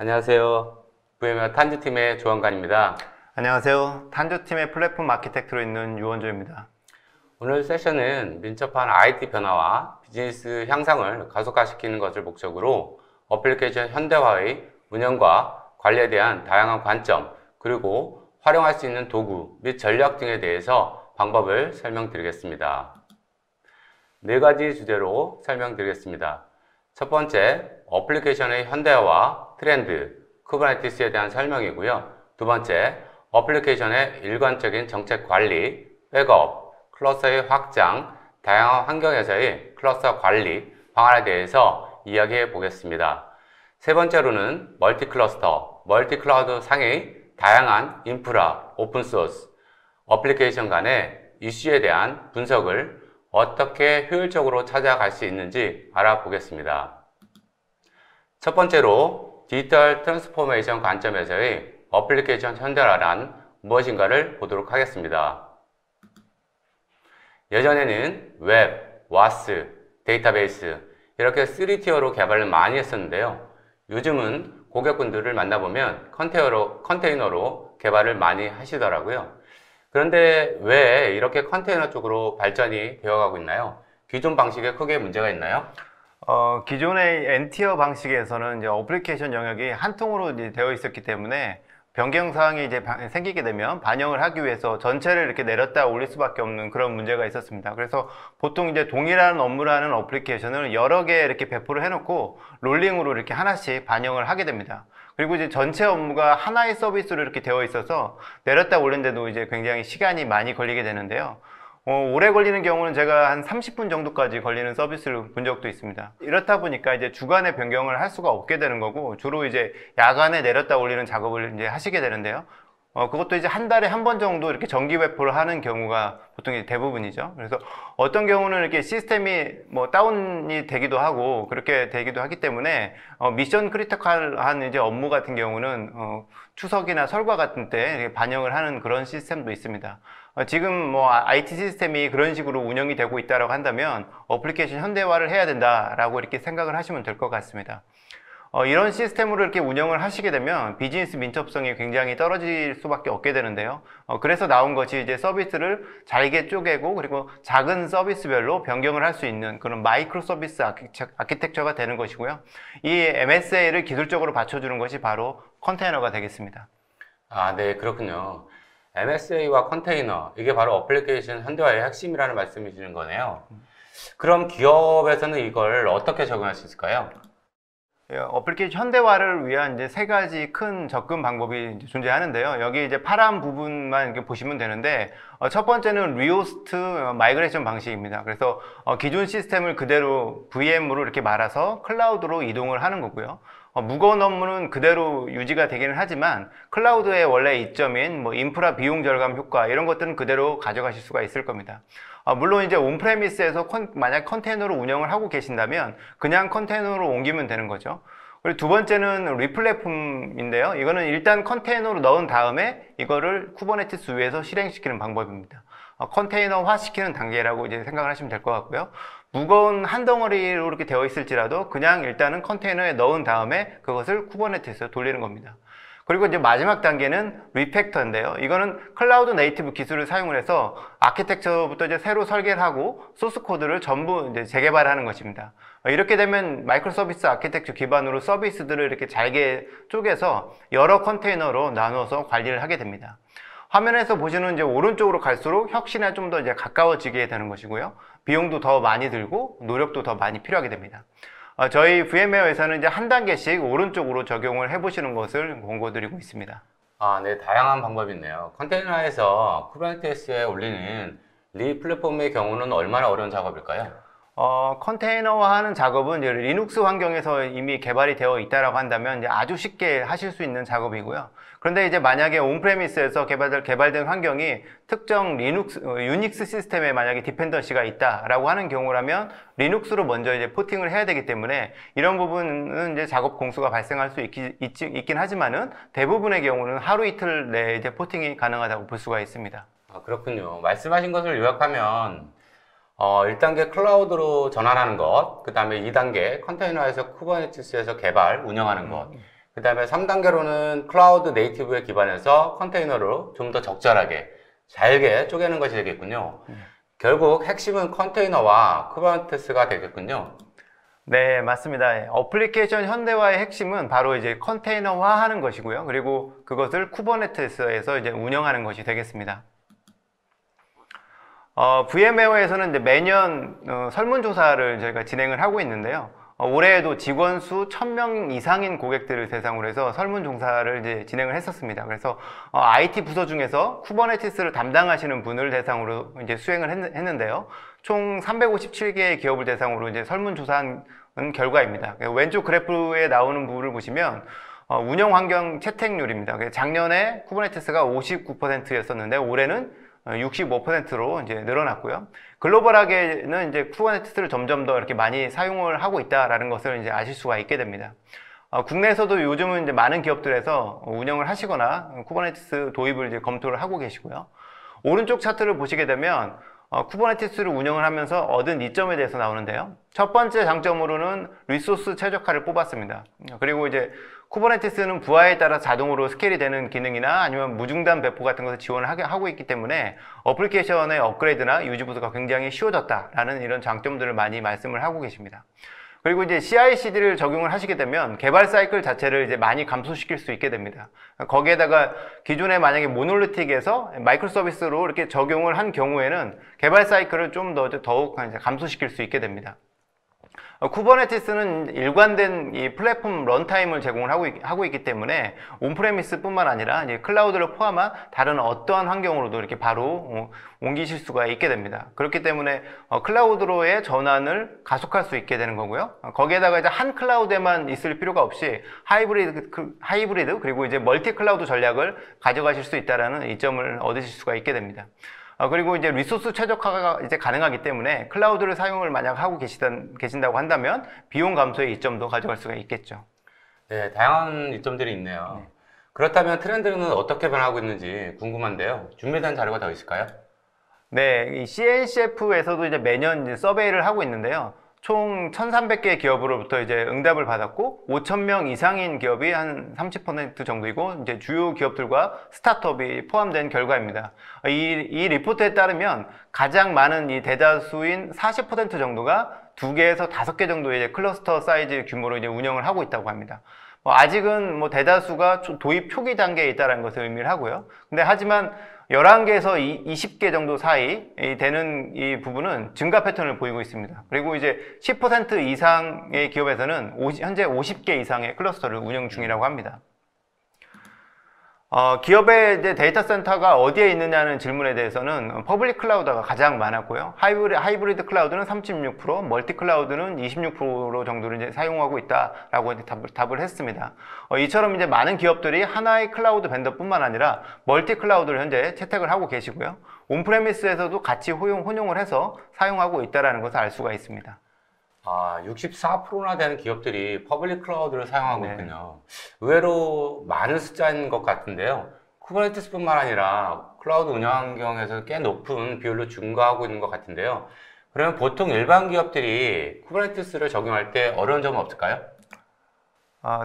안녕하세요. VMware 탄주팀의 조원관입니다. 안녕하세요. 탄주팀의 플랫폼 아키텍트로 있는 유원조입니다. 오늘 세션은 민첩한 IT 변화와 비즈니스 향상을 가속화시키는 것을 목적으로 어플리케이션 현대화의 운영과 관리에 대한 다양한 관점, 그리고 활용할 수 있는 도구 및 전략 등에 대해서 방법을 설명드리겠습니다. 네 가지 주제로 설명드리겠습니다. 첫 번째, 어플리케이션의 현대화와 트렌드, 쿠버네티스에 대한 설명이고요. 두 번째, 어플리케이션의 일관적인 정책 관리, 백업, 클러스터의 확장, 다양한 환경에서의 클러스터 관리 방안에 대해서 이야기해 보겠습니다. 세 번째로는 멀티 클러스터, 멀티 클라우드 상의 다양한 인프라, 오픈소스, 어플리케이션 간의 이슈에 대한 분석을 어떻게 효율적으로 찾아갈 수 있는지 알아보겠습니다. 첫 번째로 디지털 트랜스포메이션 관점에서의 어플리케이션 현대화란 무엇인가를 보도록 하겠습니다. 예전에는 웹, 와스, 데이터베이스 이렇게 3티어로 개발을 많이 했었는데요. 요즘은 고객분들을 만나보면 컨테이너로 개발을 많이 하시더라고요. 그런데 왜 이렇게 컨테이너 쪽으로 발전이 되어가고 있나요? 기존 방식에 크게 문제가 있나요? 기존의 N티어 방식에서는 이제 어플리케이션 영역이 한 통으로 이제 되어 있었기 때문에 변경 사항이 이제 생기게 되면 반영을 하기 위해서 전체를 이렇게 내렸다 올릴 수밖에 없는 그런 문제가 있었습니다. 그래서 보통 이제 동일한 업무를 하는 어플리케이션을 여러 개 이렇게 배포를 해놓고 롤링으로 이렇게 하나씩 반영을 하게 됩니다. 그리고 이제 전체 업무가 하나의 서비스로 이렇게 되어 있어서 내렸다 올린데도 이제 굉장히 시간이 많이 걸리게 되는데요. 오래 걸리는 경우는 제가 한 30분 정도까지 걸리는 서비스를 본 적도 있습니다. 이렇다 보니까 이제 주간에 변경을 할 수가 없게 되는 거고, 주로 이제 야간에 내렸다 올리는 작업을 이제 하시게 되는데요. 그것도 이제 한 달에 한 번 정도 이렇게 정기 배포를 하는 경우가 보통 대부분이죠. 그래서 어떤 경우는 이렇게 시스템이 뭐 다운이 되기도 하고 그렇게 되기도 하기 때문에 미션 크리티컬한 이제 업무 같은 경우는 추석이나 설과 같은 때 반영을 하는 그런 시스템도 있습니다. 지금 뭐 IT 시스템이 그런 식으로 운영이 되고 있다고 한다면 어플리케이션 현대화를 해야 된다라고 이렇게 생각을 하시면 될 것 같습니다. 이런 시스템으로 이렇게 운영을 하시게 되면 비즈니스 민첩성이 굉장히 떨어질 수밖에 없게 되는데요. 그래서 나온 것이 이제 서비스를 잘게 쪼개고 그리고 작은 서비스별로 변경을 할 수 있는 그런 마이크로 서비스 아키텍처가 되는 것이고요. 이 MSA를 기술적으로 받쳐주는 것이 바로 컨테이너가 되겠습니다. 네, 그렇군요. MSA와 컨테이너, 이게 바로 어플리케이션 현대화의 핵심이라는 말씀이시는 거네요. 그럼 기업에서는 이걸 어떻게 적용할 수 있을까요? 어플리케이션 현대화를 위한 이제 세 가지 큰 접근 방법이 이제 존재하는데요. 여기 이제 파란 부분만 이렇게 보시면 되는데, 첫 번째는 리호스트 마이그레이션 방식입니다. 그래서 기존 시스템을 그대로 VM으로 이렇게 말아서 클라우드로 이동을 하는 거고요. 무거운 업무는 그대로 유지가 되기는 하지만 클라우드의 원래 이점인 뭐 인프라 비용 절감 효과 이런 것들은 그대로 가져가실 수가 있을 겁니다. 물론 이제 온프레미스에서 만약 컨테이너로 운영을 하고 계신다면 그냥 컨테이너로 옮기면 되는 거죠. 그리고 두 번째는 리플랫폼인데요. 이거는 일단 컨테이너로 넣은 다음에 이거를 쿠버네티스 위에서 실행시키는 방법입니다. 컨테이너화 시키는 단계라고 이제 생각을 하시면 될 것 같고요. 무거운 한 덩어리로 이렇게 되어 있을지라도 그냥 일단은 컨테이너에 넣은 다음에 그것을 쿠버네티스에 돌리는 겁니다. 그리고 이제 마지막 단계는 리팩터인데요. 이거는 클라우드 네이티브 기술을 사용을 해서 아키텍처부터 이제 새로 설계를 하고 소스 코드를 전부 이제 재개발하는 것입니다. 이렇게 되면 마이크로 서비스 아키텍처 기반으로 서비스들을 이렇게 잘게 쪼개서 여러 컨테이너로 나누어서 관리를 하게 됩니다. 화면에서 보시는 이제 오른쪽으로 갈수록 혁신에 좀 더 이제 가까워지게 되는 것이고요. 비용도 더 많이 들고 노력도 더 많이 필요하게 됩니다. 저희 VMware에서는 이제 한 단계씩 오른쪽으로 적용을 해보시는 것을 권고드리고 있습니다. 네, 다양한 방법이 있네요. 컨테이너에서 쿠버네티스에 올리는 리 플랫폼의 경우는 얼마나 어려운 작업일까요? 컨테이너화하는 작업은 이제 리눅스 환경에서 이미 개발이 되어 있다라고 한다면 이제 아주 쉽게 하실 수 있는 작업이고요. 그런데 이제 만약에 온프레미스에서 개발된 환경이 특정 유닉스 시스템에 만약에 디펜던시가 있다라고 하는 경우라면 리눅스로 먼저 이제 포팅을 해야 되기 때문에 이런 부분은 이제 작업 공수가 발생할 수 있긴 하지만은 대부분의 경우는 하루 이틀 내에 이제 포팅이 가능하다고 볼 수가 있습니다. 그렇군요. 말씀하신 것을 요약하면 1단계 클라우드로 전환하는 것, 그 다음에 2단계 컨테이너에서 쿠버네티스에서 개발, 운영하는 것, 그 그 다음에 3단계로는 클라우드 네이티브에 기반해서 컨테이너로 좀 더 적절하게 잘게 쪼개는 것이 되겠군요. 결국 핵심은 컨테이너와 쿠버네티스가 되겠군요. 네, 맞습니다. 어플리케이션 현대화의 핵심은 바로 이제 컨테이너화 하는 것이고요. 그리고 그것을 쿠버네티스에서 이제 운영하는 것이 되겠습니다. VM웨어에서는 이제 매년 설문조사를 저희가 진행을 하고 있는데요. 올해에도 직원 수 1000명 이상인 고객들을 대상으로 해서 설문조사를 이제 진행을 했었습니다. 그래서 IT 부서 중에서 쿠버네티스를 담당하시는 분을 대상으로 이제 수행을 했는데요. 총 357개의 기업을 대상으로 이제 설문조사한 결과입니다. 왼쪽 그래프에 나오는 부분을 보시면 운영 환경 채택률입니다. 작년에 쿠버네티스가 59%였었는데 올해는 65%로 이제 늘어났고요. 글로벌하게는 이제 쿠버네티스를 점점 더 이렇게 많이 사용을 하고 있다라는 것을 이제 아실 수가 있게 됩니다. 국내에서도 요즘은 이제 많은 기업들에서 운영을 하시거나 쿠버네티스 도입을 이제 검토를 하고 계시고요. 오른쪽 차트를 보시게 되면 쿠버네티스를 운영을 하면서 얻은 이점에 대해서 나오는데요. 첫 번째 장점으로는 리소스 최적화를 뽑았습니다. 그리고 이제 쿠버네티스는 부하에 따라 자동으로 스케일이 되는 기능이나 아니면 무중단 배포 같은 것을 지원을 하고 있기 때문에 어플리케이션의 업그레이드나 유지 보수가 굉장히 쉬워졌다라는 이런 장점들을 많이 말씀을 하고 계십니다. 그리고 이제 CI/CD를 적용을 하시게 되면 개발 사이클 자체를 이제 많이 감소시킬 수 있게 됩니다. 거기에다가 기존에 만약에 모놀리틱에서 마이크로 서비스로 이렇게 적용을 한 경우에는 개발 사이클을 좀 더욱 감소시킬 수 있게 됩니다. 쿠버네티스는 일관된 이 플랫폼 런타임을 제공을 하고 있기 때문에 온프레미스 뿐만 아니라 이제 클라우드를 포함한 다른 어떠한 환경으로도 이렇게 바로 옮기실 수가 있게 됩니다. 그렇기 때문에 클라우드로의 전환을 가속할 수 있게 되는 거고요. 거기에다가 이제 한 클라우드에만 있을 필요가 없이 하이브리드 그리고 이제 멀티 클라우드 전략을 가져가실 수 있다라는 이점을 얻으실 수가 있게 됩니다. 그리고 이제 리소스 최적화가 이제 가능하기 때문에 클라우드를 사용을 만약 하고 계신다고 한다면 비용 감소의 이점도 가져갈 수가 있겠죠. 네, 다양한 이점들이 있네요. 그렇다면 트렌드는 어떻게 변하고 있는지 궁금한데요. 준비된 자료가 더 있을까요? 네, 이 CNCF에서도 이제 매년 이제 서베이를 하고 있는데요. 총 1,300개 기업으로부터 이제 응답을 받았고 5,000명 이상인 기업이 한 30% 정도이고 이제 주요 기업들과 스타트업이 포함된 결과입니다. 이 리포트에 따르면 가장 많은 이 대다수인 40% 정도가 2개에서 5개 정도의 이제 클러스터 사이즈 규모로 이제 운영을 하고 있다고 합니다. 아직은 대다수가 도입 초기 단계에 있다는 것을 의미를 하고요. 근데 하지만 11개에서 20개 정도 사이 되는 이 부분은 증가 패턴을 보이고 있습니다. 그리고 이제 10% 이상의 기업에서는 현재 50개 이상의 클러스터를 운영 중이라고 합니다. 기업의 이제 데이터 센터가 어디에 있느냐는 질문에 대해서는 퍼블릭 클라우드가 가장 많았고요. 하이브리드 클라우드는 36%, 멀티 클라우드는 26% 정도를 이제 사용하고 있다라고 이제 답을 했습니다. 이처럼 이제 많은 기업들이 하나의 클라우드 벤더뿐만 아니라 멀티 클라우드를 현재 채택을 하고 계시고요. 온프레미스에서도 같이 혼용을 해서 사용하고 있다라는 것을 알 수가 있습니다. 64%나 되는 기업들이 퍼블릭 클라우드를 사용하고 있군요. 의외로 많은 숫자인 것 같은데요. 쿠버네티스뿐만 아니라 클라우드 운영 환경에서 꽤 높은 비율로 증가하고 있는 것 같은데요. 그러면 보통 일반 기업들이 쿠버네티스를 적용할 때 어려운 점은 없을까요?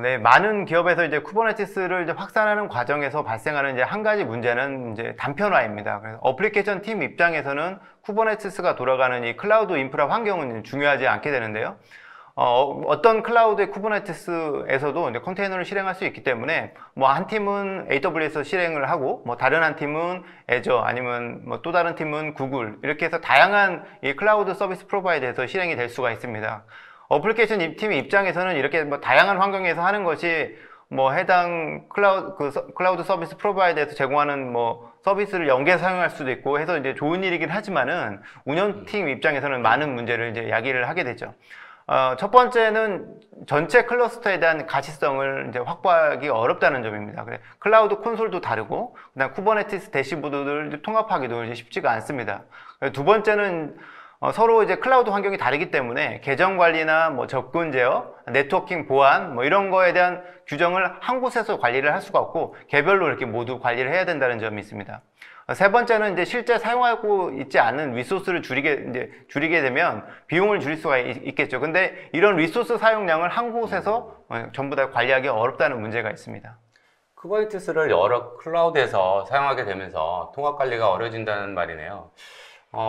네, 많은 기업에서 이제 쿠버네티스를 이제 확산하는 과정에서 발생하는 이제 한 가지 문제는 이제 단편화입니다. 그래서 어플리케이션 팀 입장에서는 쿠버네티스가 돌아가는 이 클라우드 인프라 환경은 중요하지 않게 되는데요. 어떤 클라우드의 쿠버네티스에서도 이제 컨테이너를 실행할 수 있기 때문에 한 팀은 AWS 실행을 하고 다른 한 팀은 애저 아니면 또 다른 팀은 구글 이렇게 해서 다양한 이 클라우드 서비스 프로바이더에서 실행이 될 수가 있습니다. 어플리케이션 팀 입장에서는 이렇게 다양한 환경에서 하는 것이 해당 클라우드 서비스 프로바이더에서 제공하는 서비스를 연계 사용할 수도 있고 해서 이제 좋은 일이긴 하지만은 운영팀 입장에서는 많은 문제를 이제 야기를 하게 되죠. 첫 번째는 전체 클러스터에 대한 가시성을 이제 확보하기 어렵다는 점입니다. 그래, 클라우드 콘솔도 다르고, 그다음 쿠버네티스 대시보드를 통합하기도 이제 쉽지가 않습니다. 두 번째는 서로 이제 클라우드 환경이 다르기 때문에 계정 관리나 접근 제어, 네트워킹 보안 이런 거에 대한 규정을 한 곳에서 관리를 할 수가 없고 개별로 이렇게 모두 관리를 해야 된다는 점이 있습니다. 세 번째는 이제 실제 사용하고 있지 않은 리소스를 줄이게 되면 비용을 줄일 수가 있겠죠. 근데 이런 리소스 사용량을 한 곳에서 전부 다 관리하기 어렵다는 문제가 있습니다. 쿠버네티스를 여러 클라우드에서 사용하게 되면서 통합 관리가 어려워진다는 말이네요.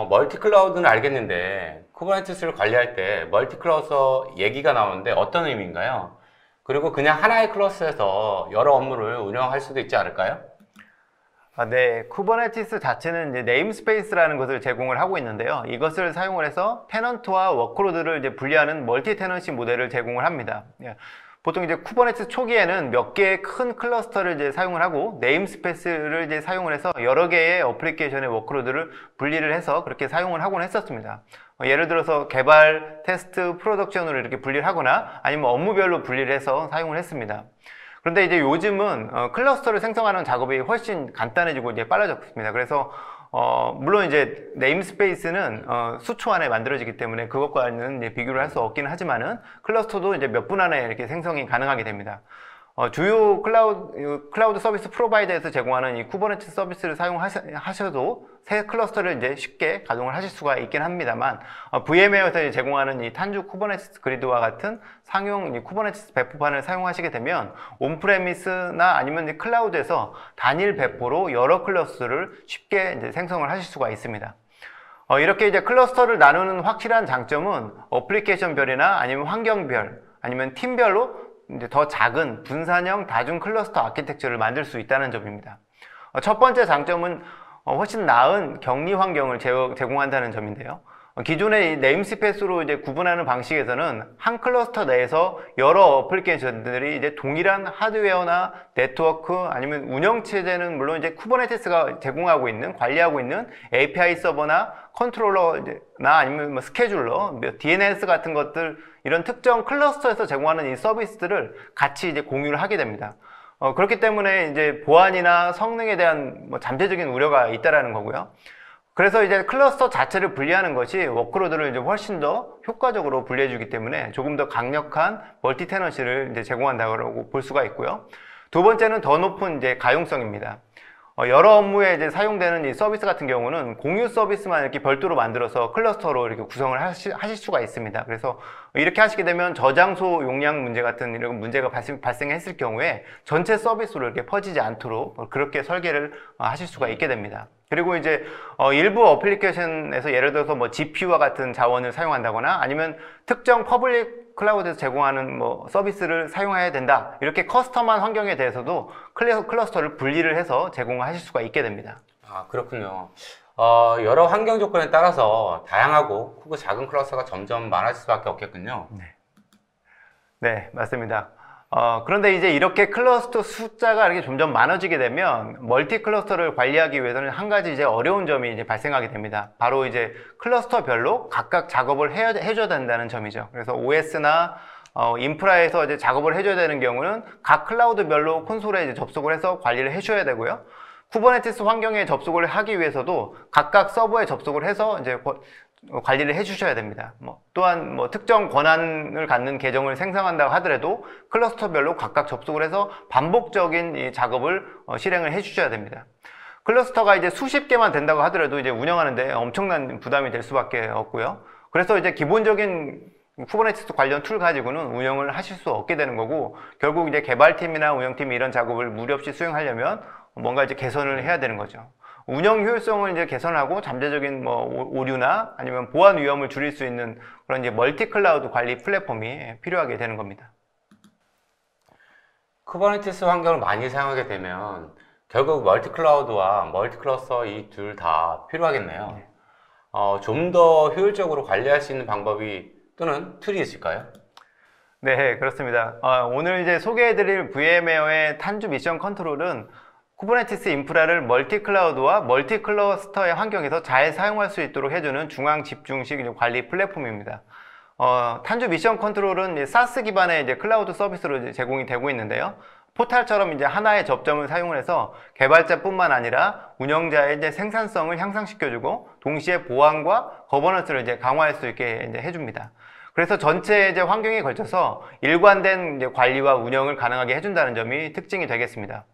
멀티 클라우드는 알겠는데 쿠버네티스를 관리할 때 멀티 클러스터 얘기가 나오는데 어떤 의미인가요? 그리고 그냥 하나의 클러스에서 여러 업무를 운영할 수도 있지 않을까요? 네, 쿠버네티스 자체는 이제 네임스페이스라는 것을 제공을 하고 있는데요. 이것을 사용을 해서 테넌트와 워크로드를 이제 분리하는 멀티 테넌시 모델을 제공을 합니다. 보통 이제 쿠버네티스 초기에는 몇 개의 큰 클러스터를 이제 사용을 하고 네임스페이스를 이제 사용을 해서 여러 개의 어플리케이션의 워크로드를 분리를 해서 그렇게 사용을 하곤 했었습니다. 예를 들어서 개발, 테스트, 프로덕션으로 이렇게 분리를 하거나 아니면 업무별로 분리를 해서 사용을 했습니다. 그런데 이제 요즘은 클러스터를 생성하는 작업이 훨씬 간단해지고 이제 빨라졌습니다. 그래서 물론 이제 네임스페이스는 수초 안에 만들어지기 때문에 그것과는 이제 비교를 할 수 없기는 하지만은 클러스터도 이제 몇 분 안에 이렇게 생성이 가능하게 됩니다. 주요 클라우드 서비스 프로바이더에서 제공하는 이 쿠버네티스 서비스를 사용하셔도 새 클러스터를 이제 쉽게 가동을 하실 수가 있긴 합니다만, VM웨어에서 제공하는 이 탄주 쿠버네티스 그리드와 같은 상용 이 쿠버네티스 배포판을 사용하시게 되면 온프레미스나 아니면 이 클라우드에서 단일 배포로 여러 클러스터를 쉽게 이제 생성을 하실 수가 있습니다. 이렇게 이제 클러스터를 나누는 확실한 장점은 어플리케이션별이나 아니면 환경별 아니면 팀별로 이제 더 작은 분산형 다중 클러스터 아키텍처를 만들 수 있다는 점입니다. 첫 번째 장점은 훨씬 나은 격리 환경을 제공한다는 점인데요. 기존의 이 네임스페이스로 이제 구분하는 방식에서는 한 클러스터 내에서 여러 어플리케이션들이 이제 동일한 하드웨어나 네트워크 아니면 운영체제는 물론 이제 쿠버네티스가 제공하고 있는 관리하고 있는 API 서버나 컨트롤러나 아니면 뭐 스케줄러, DNS 같은 것들 이런 특정 클러스터에서 제공하는 이 서비스들을 같이 이제 공유를 하게 됩니다. 그렇기 때문에 이제 보안이나 성능에 대한 뭐 잠재적인 우려가 있다라는 거고요. 그래서 이제 클러스터 자체를 분리하는 것이 워크로드를 이제 훨씬 더 효과적으로 분리해주기 때문에 조금 더 강력한 멀티 테넌시를 이제 제공한다고 볼 수가 있고요. 두 번째는 더 높은 이제 가용성입니다. 여러 업무에 이제 사용되는 이 서비스 같은 경우는 공유 서비스만 이렇게 별도로 만들어서 클러스터로 이렇게 구성을 하실 수가 있습니다. 그래서 이렇게 하시게 되면 저장소 용량 문제 같은 이런 문제가 발생했을 경우에 전체 서비스로 이렇게 퍼지지 않도록 그렇게 설계를 하실 수가 있게 됩니다. 그리고 이제 일부 어플리케이션에서 예를 들어서 뭐 GPU와 같은 자원을 사용한다거나 아니면 특정 퍼블릭 클라우드에서 제공하는 뭐 서비스를 사용해야 된다, 이렇게 커스텀한 환경에 대해서도 클러스터를 분리를 해서 제공하실 수가 있게 됩니다. 아, 그렇군요. 여러 환경 조건에 따라서 다양하고 크고 작은 클러스터가 점점 많아질 수밖에 없겠군요. 네, 맞습니다. 그런데 이제 이렇게 클러스터 숫자가 이렇게 점점 많아지게 되면 멀티 클러스터를 관리하기 위해서는 한 가지 이제 어려운 점이 이제 발생하게 됩니다. 바로 이제 클러스터별로 각각 작업을 해줘야 된다는 점이죠. 그래서 OS나 인프라에서 이제 작업을 해줘야 되는 경우는 각 클라우드별로 콘솔에 이제 접속을 해서 관리를 해줘야 되고요. 쿠버네티스 환경에 접속을 하기 위해서도 각각 서버에 접속을 해서 이제 관리를 해주셔야 됩니다. 또한 특정 권한을 갖는 계정을 생성한다고 하더라도 클러스터별로 각각 접속을 해서 반복적인 이 작업을 실행을 해주셔야 됩니다. 클러스터가 이제 수십 개만 된다고 하더라도 이제 운영하는데 엄청난 부담이 될 수밖에 없고요. 그래서 이제 기본적인 쿠버네티스 관련 툴 가지고는 운영을 하실 수 없게 되는 거고, 결국 이제 개발팀이나 운영팀이 이런 작업을 무리 없이 수행하려면 뭔가 이제 개선을 해야 되는 거죠. 운영 효율성을 이제 개선하고 잠재적인 오류나 아니면 보안 위험을 줄일 수 있는 그런 이제 멀티 클라우드 관리 플랫폼이 필요하게 되는 겁니다. 쿠버네티스 환경을 많이 사용하게 되면 결국 멀티 클라우드와 멀티 클러스터 이 둘 다 필요하겠네요. 좀 더 효율적으로 관리할 수 있는 방법이 또는 툴이 있을까요? 네, 그렇습니다. 오늘 이제 소개해드릴 VM웨어의 탄주 미션 컨트롤은 쿠버네티스 인프라를 멀티 클라우드와 멀티 클러스터의 환경에서 잘 사용할 수 있도록 해주는 중앙 집중식 관리 플랫폼입니다. 탄주 미션 컨트롤은 SaaS 기반의 이제 클라우드 서비스로 이제 제공이 되고 있는데요. 포탈처럼 이제 하나의 접점을 사용을 해서 개발자뿐만 아니라 운영자의 이제 생산성을 향상시켜주고 동시에 보안과 거버넌스를 이제 강화할 수 있게 이제 해줍니다. 그래서 전체 이제 환경에 걸쳐서 일관된 이제 관리와 운영을 가능하게 해준다는 점이 특징이 되겠습니다.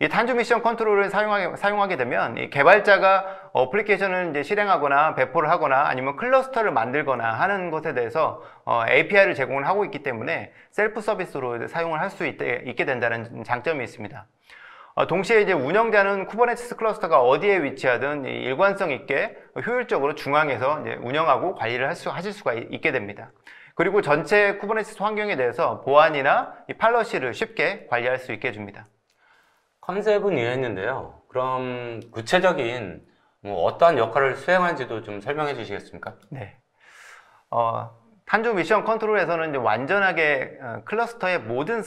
이 탄주 미션 컨트롤을 사용하게 되면 이 개발자가 어플리케이션을 이제 실행하거나 배포를 하거나 아니면 클러스터를 만들거나 하는 것에 대해서 API를 제공을 하고 있기 때문에 셀프 서비스로 사용을 할 수 있게 된다는 장점이 있습니다. 동시에 이제 운영자는 쿠버네티스 클러스터가 어디에 위치하든 일관성 있게 효율적으로 중앙에서 이제 운영하고 관리를 하실 수가 있게 됩니다. 그리고 전체 쿠버네티스 환경에 대해서 보안이나 이 팔러시를 쉽게 관리할 수 있게 해줍니다. 컨셉은 이해했는데요. 그럼 구체적인 어떠한 역할을 수행하는지도 좀 설명해 주시겠습니까? 네. 탄주 미션 컨트롤에서는 이제 완전하게 클러스터의 모든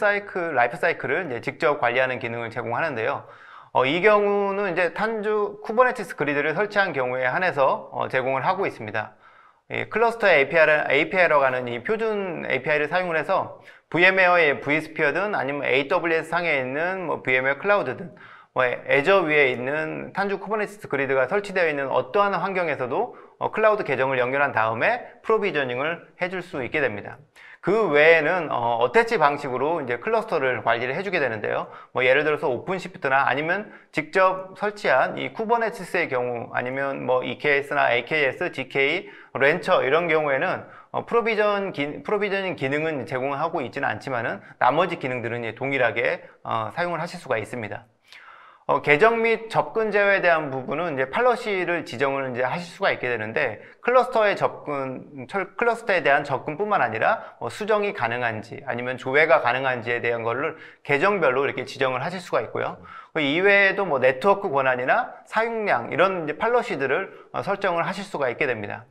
라이프 사이클을 이제 직접 관리하는 기능을 제공하는데요. 이 경우는 이제 탄주 쿠버네티스 그리드를 설치한 경우에 한해서 제공을 하고 있습니다. 클러스터의 API라고 하는 이 표준 API를 사용을 해서 VMware의 vSphere든 아니면 AWS 상에 있는 VMware 클라우드든 애저 위에 있는 탄주 쿠버네티스 그리드가 설치되어 있는 어떠한 환경에서도 클라우드 계정을 연결한 다음에 프로비저닝을 해줄 수 있게 됩니다. 그 외에는 어태치 방식으로 이제 클러스터를 관리를 해주게 되는데요. 예를 들어서 오픈시프트나 아니면 직접 설치한 이 쿠버네티스의 경우 아니면 EKS나 AKS, GK, 렌처 이런 경우에는 프로비저닝 기능은 제공하고 있지는 않지만은 나머지 기능들은 동일하게 사용을 하실 수가 있습니다. 계정 및 접근 제어에 대한 부분은 이제 팔러시를 지정을 이제 하실 수가 있게 되는데 클러스터에 대한 접근뿐만 아니라 수정이 가능한지 아니면 조회가 가능한지에 대한 거를 계정별로 이렇게 지정을 하실 수가 있고요. 그 이외에도 네트워크 권한이나 사용량 이런 이제 팔러시들을 설정을 하실 수가 있게 됩니다.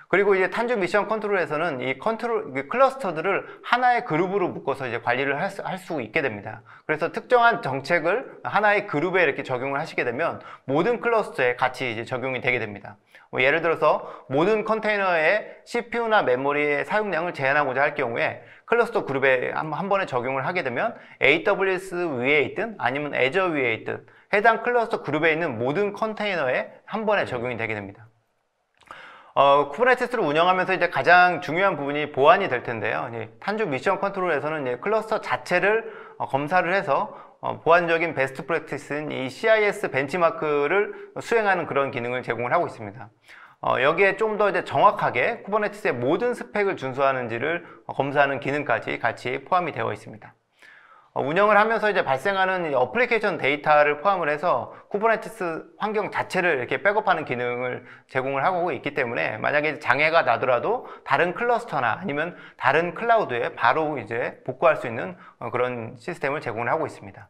그리고 이제 탄주 미션 컨트롤에서는 이 클러스터들을 하나의 그룹으로 묶어서 이제 관리를 할 수 있게 됩니다. 그래서 특정한 정책을 하나의 그룹에 이렇게 적용을 하시게 되면 모든 클러스터에 같이 이제 적용이 되게 됩니다. 예를 들어서 모든 컨테이너의 CPU나 메모리의 사용량을 제한하고자 할 경우에 클러스터 그룹에 한 번에 적용을 하게 되면 AWS 위에 있든 아니면 애저 위에 있든 해당 클러스터 그룹에 있는 모든 컨테이너에 한 번에 적용이 되게 됩니다. 쿠버네티스를 운영하면서 이제 가장 중요한 부분이 보안이 될 텐데요. 탄주 미션 컨트롤에서는 이제 클러스터 자체를 검사를 해서 보안적인 베스트 프랙티스인 이 CIS 벤치마크를 수행하는 그런 기능을 제공을 하고 있습니다. 여기에 좀 더 이제 정확하게 쿠버네티스의 모든 스펙을 준수하는지를 검사하는 기능까지 같이 포함이 되어 있습니다. 운영을 하면서 이제 발생하는 어플리케이션 데이터를 포함을 해서 쿠버네티스 환경 자체를 이렇게 백업하는 기능을 제공을 하고 있기 때문에 만약에 장애가 나더라도 다른 클러스터나 아니면 다른 클라우드에 바로 이제 복구할 수 있는 그런 시스템을 제공을 하고 있습니다.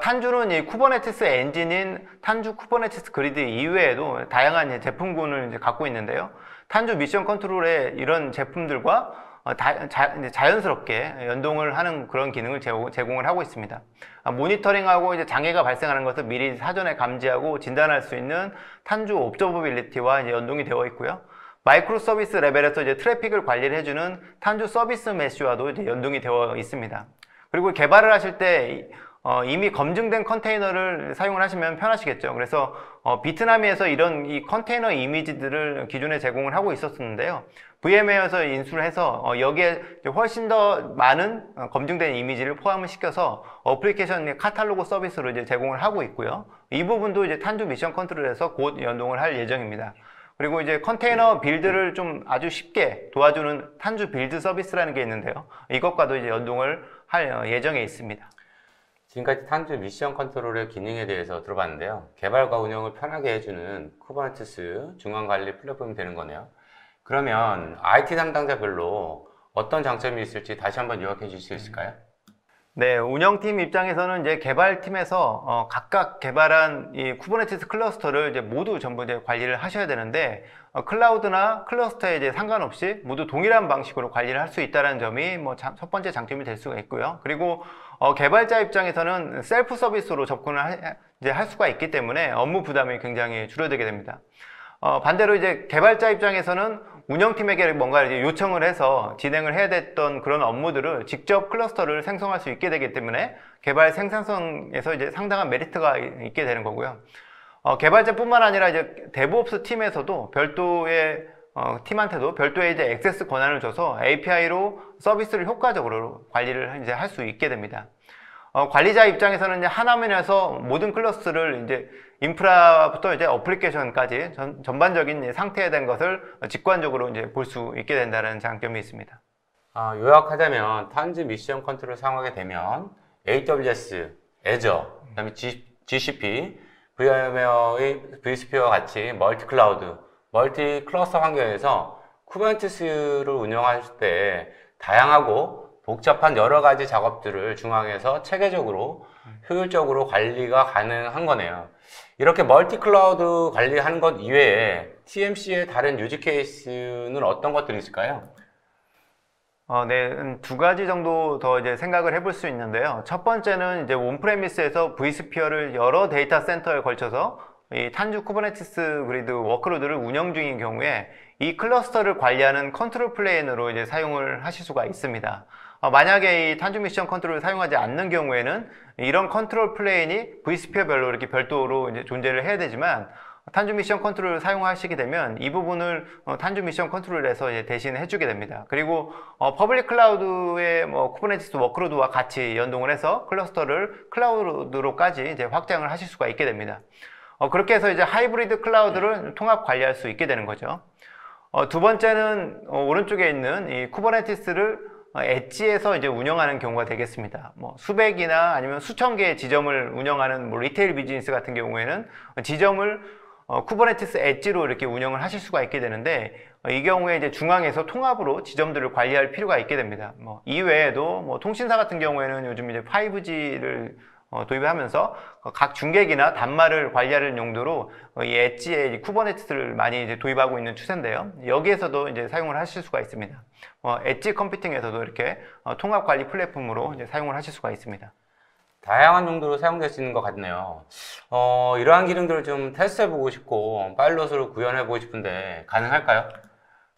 탄주는 이 쿠버네티스 엔진인 탄주 쿠버네티스 그리드 이외에도 다양한 제품군을 이제 갖고 있는데요. 탄주 미션 컨트롤의 이런 제품들과 자연스럽게 연동을 하는 그런 기능을 제공을 하고 있습니다. 모니터링하고 이제 장애가 발생하는 것을 미리 사전에 감지하고 진단할 수 있는 탄주 옵저버빌리티와 이제 연동이 되어 있고요. 마이크로 서비스 레벨에서 이제 트래픽을 관리를 해주는 탄주 서비스 메쉬와도 이제 연동이 되어 있습니다. 그리고 개발을 하실 때 이미 검증된 컨테이너를 사용을 하시면 편하시겠죠. 그래서 비트나미에서 이런 이 컨테이너 이미지들을 기존에 제공을 하고 있었는데요. VMware에서 인수를 해서 여기에 훨씬 더 많은 검증된 이미지를 포함을 시켜서 어플리케이션 카탈로그 서비스로 이제 제공을 하고 있고요. 이 부분도 이제 탄주 미션 컨트롤에서 곧 연동을 할 예정입니다. 그리고 이제 컨테이너 빌드를 좀 아주 쉽게 도와주는 탄주 빌드 서비스라는 게 있는데요. 이것과도 이제 연동을 할 예정에 있습니다. 지금까지 탄주 미션 컨트롤의 기능에 대해서 들어봤는데요. 개발과 운영을 편하게 해주는 쿠버네티스 중앙관리 플랫폼이 되는 거네요. 그러면 IT 담당자별로 어떤 장점이 있을지 다시 한번 요약해 주실 수 있을까요? 네, 운영팀 입장에서는 이제 개발팀에서 각각 개발한 이 쿠버네티스 클러스터를 이제 모두 전부 이제 관리를 하셔야 되는데 클라우드나 클러스터에 이제 상관없이 모두 동일한 방식으로 관리를 할 수 있다는 점이 첫 번째 장점이 될 수가 있고요. 그리고 개발자 입장에서는 셀프 서비스로 접근을 할 수가 있기 때문에 업무 부담이 굉장히 줄어들게 됩니다. 반대로 이제 개발자 입장에서는 운영팀에게 뭔가 이제 요청을 해서 진행을 해야 됐던 그런 업무들을 직접 클러스터를 생성할 수 있게 되기 때문에 개발 생산성에서 이제 상당한 메리트가 있게 되는 거고요. 개발자뿐만 아니라 이제 데브옵스 팀에서도 별도의 팀한테도 별도의 이제 액세스 권한을 줘서 API로 서비스를 효과적으로 관리를 이제 할 수 있게 됩니다. 관리자 입장에서는 이제 한 화면에서 모든 클러스를 이제 인프라부터 이제 어플리케이션까지 전반적인 이제 상태에 대한 것을 직관적으로 이제 볼 수 있게 된다는 장점이 있습니다. 요약하자면 탄주 미션 컨트롤을 사용하게 되면 AWS, Azure, 그다음에 GCP, VMware의 vSphere와 같이 멀티 클라우드, 멀티 클러스터 환경에서 쿠버네티스를 운영할 때 다양하고 복잡한 여러 가지 작업들을 중앙에서 체계적으로 효율적으로 관리가 가능한 거네요. 이렇게 멀티 클라우드 관리하는 것 이외에 TMC의 다른 유지 케이스는 어떤 것들이 있을까요? 네, 두 가지 정도 더 이제 생각을 해볼 수 있는데요. 첫 번째는 이제 온프레미스에서 vSphere를 여러 데이터 센터에 걸쳐서 이 탄주 쿠버네티스 그리드 워크로드를 운영 중인 경우에 이 클러스터를 관리하는 컨트롤 플레인으로 이제 사용을 하실 수가 있습니다. 만약에 이 탄주 미션 컨트롤을 사용하지 않는 경우에는 이런 컨트롤 플레인이 vSphere별로 이렇게 별도로 이제 존재를 해야 되지만 탄주 미션 컨트롤을 사용하시게 되면 이 부분을 탄주 미션 컨트롤에서 이제 대신 해주게 됩니다. 그리고 퍼블릭 클라우드의 뭐 쿠버네티스 워크로드와 같이 연동을 해서 클러스터를 클라우드로까지 이제 확장을 하실 수가 있게 됩니다. 그렇게 해서 이제 하이브리드 클라우드를 통합 관리할 수 있게 되는 거죠. 두 번째는 오른쪽에 있는 이 쿠버네티스를 엣지에서 이제 운영하는 경우가 되겠습니다. 뭐 수백이나 아니면 수천 개의 지점을 운영하는 뭐 리테일 비즈니스 같은 경우에는 지점을 쿠버네티스 엣지로 이렇게 운영을 하실 수가 있게 되는데 이 경우에 이제 중앙에서 통합으로 지점들을 관리할 필요가 있게 됩니다. 뭐 이외에도 뭐 통신사 같은 경우에는 요즘 이제 5G를 도입하면서 각 중계기나 단말을 관리하는 용도로 이 엣지에 쿠버네티스를 많이 이제 도입하고 있는 추세인데요. 여기에서도 이제 사용을 하실 수가 있습니다. 엣지 컴퓨팅에서도 이렇게 통합 관리 플랫폼으로 이제 사용을 하실 수가 있습니다. 다양한 용도로 사용될 수 있는 것 같네요. 이러한 기능들을 좀 테스트해보고 싶고 파일럿으로 구현해보고 싶은데 가능할까요?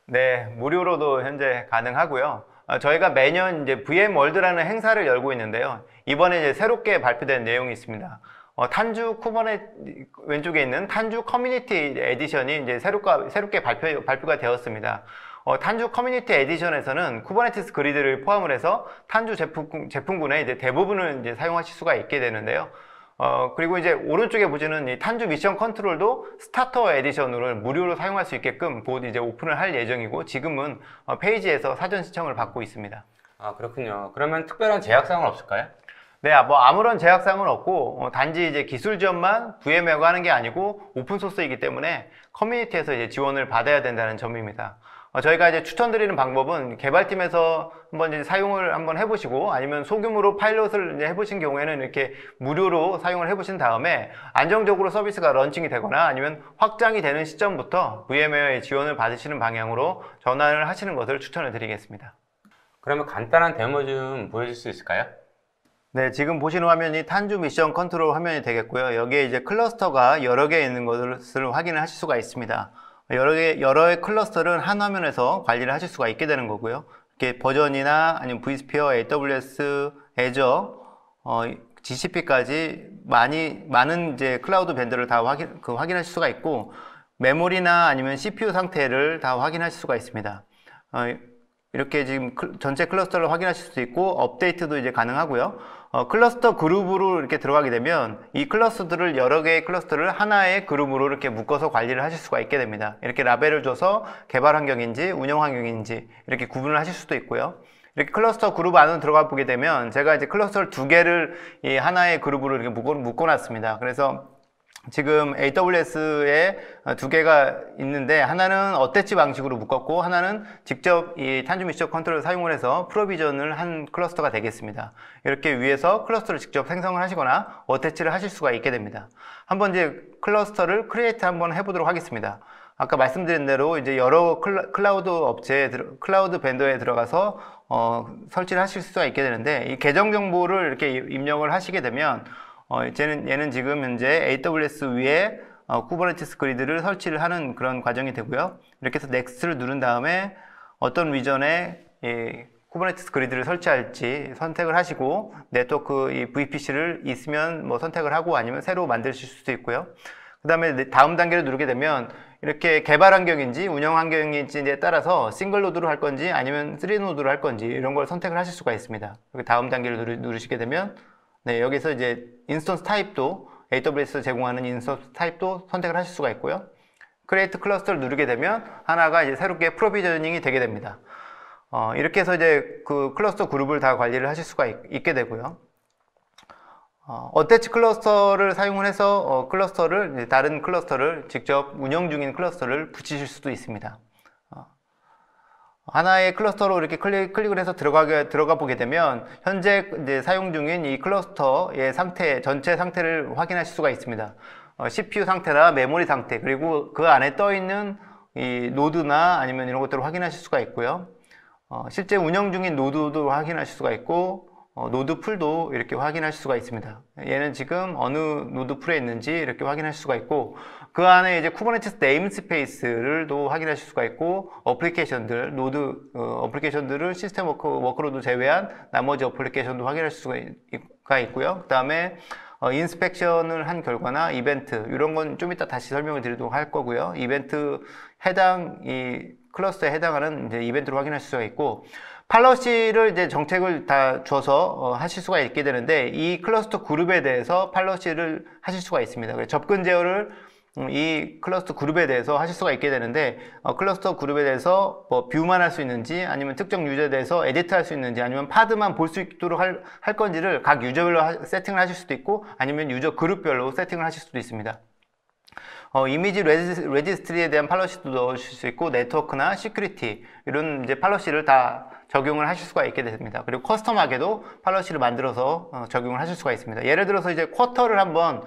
네, 무료로도 현재 가능하고요. 저희가 매년 이제 VM월드라는 행사를 열고 있는데요. 이번에 이제 새롭게 발표된 내용이 있습니다. 탄주 왼쪽에 있는 탄주 커뮤니티 에디션이 이제 새롭게 발표가 되었습니다. 탄주 커뮤니티 에디션에서는 쿠버네티스 그리드를 포함을 해서 탄주 제품군의 이제 대부분을 이제 사용하실 수가 있게 되는데요. 그리고 이제 오른쪽에 보시는 이 탄주 미션 컨트롤도 스타터 에디션으로 무료로 사용할 수 있게끔 곧 이제 오픈을 할 예정이고 지금은 페이지에서 사전 신청을 받고 있습니다. 그렇군요. 그러면 특별한 제약사항은 없을까요? 네, 뭐 아무런 제약사항은 없고 단지 이제 기술 지원만 VMware가 하는 게 아니고 오픈 소스이기 때문에 커뮤니티에서 이제 지원을 받아야 된다는 점입니다. 저희가 이제 추천드리는 방법은 개발팀에서 한번 이제 사용을 한번 해보시고 아니면 소규모로 파일럿을 이제 해보신 경우에는 이렇게 무료로 사용을 해보신 다음에 안정적으로 서비스가 런칭이 되거나 아니면 확장이 되는 시점부터 VMware의 지원을 받으시는 방향으로 전환을 하시는 것을 추천을 드리겠습니다. 그러면 간단한 데모 좀 보여줄 수 있을까요? 네, 지금 보시는 화면이 탄주 미션 컨트롤 화면이 되겠고요. 여기에 이제 클러스터가 여러 개 있는 것을 확인을 하실 수가 있습니다. 여러의 클러스터를 한 화면에서 관리를 하실 수가 있게 되는 거고요. 이렇게 버전이나 아니면 vSphere, AWS, Azure, GCP까지 많은 이제 클라우드 밴드를 다 확인하실 수가 있고, 메모리나 아니면 CPU 상태를 다 확인하실 수가 있습니다. 이렇게 지금 전체 클러스터를 확인하실 수 있고, 업데이트도 이제 가능하고요. 클러스터 그룹으로 이렇게 들어가게 되면 이 클러스터들을 여러 개의 클러스터를 하나의 그룹으로 이렇게 묶어서 관리를 하실 수가 있게 됩니다. 이렇게 라벨을 줘서 개발 환경인지 운영 환경인지 이렇게 구분을 하실 수도 있고요. 이렇게 클러스터 그룹 안으로 들어가 보게 되면 제가 이제 클러스터를 두 개를 이 하나의 그룹으로 이렇게 묶어 놨습니다. 그래서 지금 AWS에 두 개가 있는데 하나는 어태치 방식으로 묶었고 하나는 직접 이 탄주 미션 컨트롤을 사용을 해서 프로비전을 한 클러스터가 되겠습니다. 이렇게 위에서 클러스터를 직접 생성을 하시거나 어태치를 하실 수가 있게 됩니다. 한번 이제 클러스터를 크리에이트 한번 해보도록 하겠습니다. 아까 말씀드린 대로 이제 여러 클라우드 벤더에 들어가서 설치를 하실 수가 있게 되는데 이 계정 정보를 이렇게 입력을 하시게 되면 얘는 지금 현재 AWS 위에 쿠버네티스 그리드를 설치를 하는 그런 과정이 되고요. 이렇게 해서 넥스트를 누른 다음에 어떤 위전에 쿠버네티스 그리드를 설치할지 선택을 하시고 네트워크 이 VPC를 있으면 뭐 선택을 하고 아니면 새로 만드실 수도 있고요. 그 다음에 다음 단계를 누르게 되면 이렇게 개발 환경인지 운영 환경인지에 따라서 싱글 노드로 할 건지 아니면 3 노드로 할 건지 이런 걸 선택을 하실 수가 있습니다. 다음 단계를 누르시게 되면 네, 여기서 이제 인스턴스 타입도 AWS 제공하는 인스턴스 타입도 선택을 하실 수가 있고요. 크리에이트 클러스터를 누르게 되면 하나가 이제 새롭게 프로비저닝이 되게 됩니다. 이렇게 해서 이제 그 클러스터 그룹을 다 관리를 하실 수가 있게 되고요. 어태치 클러스터를 사용을 해서 클러스터를 다른 클러스터를 직접 운영 중인 클러스터를 붙이실 수도 있습니다. 하나의 클러스터로 이렇게 클릭을 해서 들어가 보게 되면 현재 이제 사용 중인 이 클러스터의 상태, 전체 상태를 확인하실 수가 있습니다. CPU 상태나 메모리 상태, 그리고 그 안에 떠 있는 이 노드나 아니면 이런 것들을 확인하실 수가 있고요. 실제 운영 중인 노드도 확인하실 수가 있고, 노드 풀도 이렇게 확인하실 수가 있습니다. 얘는 지금 어느 노드 풀에 있는지 이렇게 확인하실 수가 있고, 그 안에 이제 쿠버네티스 네임스페이스를 또 확인하실 수가 있고, 어플리케이션들, 노드 어플리케이션들을 시스템 워크로드 제외한 나머지 어플리케이션도 확인하실 수가 있고요. 그 다음에 인스펙션을 한 결과나 이벤트, 이런 건 좀 이따 다시 설명을 드리도록 할 거고요. 이벤트 이 클러스터에 해당하는 이제 이벤트를 확인하실 수가 있고, 팔러시를 이제 정책을 다 줘서 하실 수가 있게 되는데, 이 클러스터 그룹에 대해서 팔러시를 하실 수가 있습니다. 그래서 접근 제어를 이 클러스터 그룹에 대해서 하실 수가 있게 되는데, 클러스터 그룹에 대해서 뭐 뷰만 할 수 있는지, 아니면 특정 유저에 대해서 에디트 할 수 있는지, 아니면 파드만 볼 수 있도록 할 건지를 각 유저별로 세팅을 하실 수도 있고, 아니면 유저 그룹별로 세팅을 하실 수도 있습니다. 이미지 레지스트리에 대한 팔러시도 넣으실 수 있고, 네트워크나 시큐리티, 이런 이제 팔러시를 다 적용을 하실 수가 있게 됩니다. 그리고 커스텀하게도 팔러시를 만들어서 적용을 하실 수가 있습니다. 예를 들어서 이제 쿼터를 한번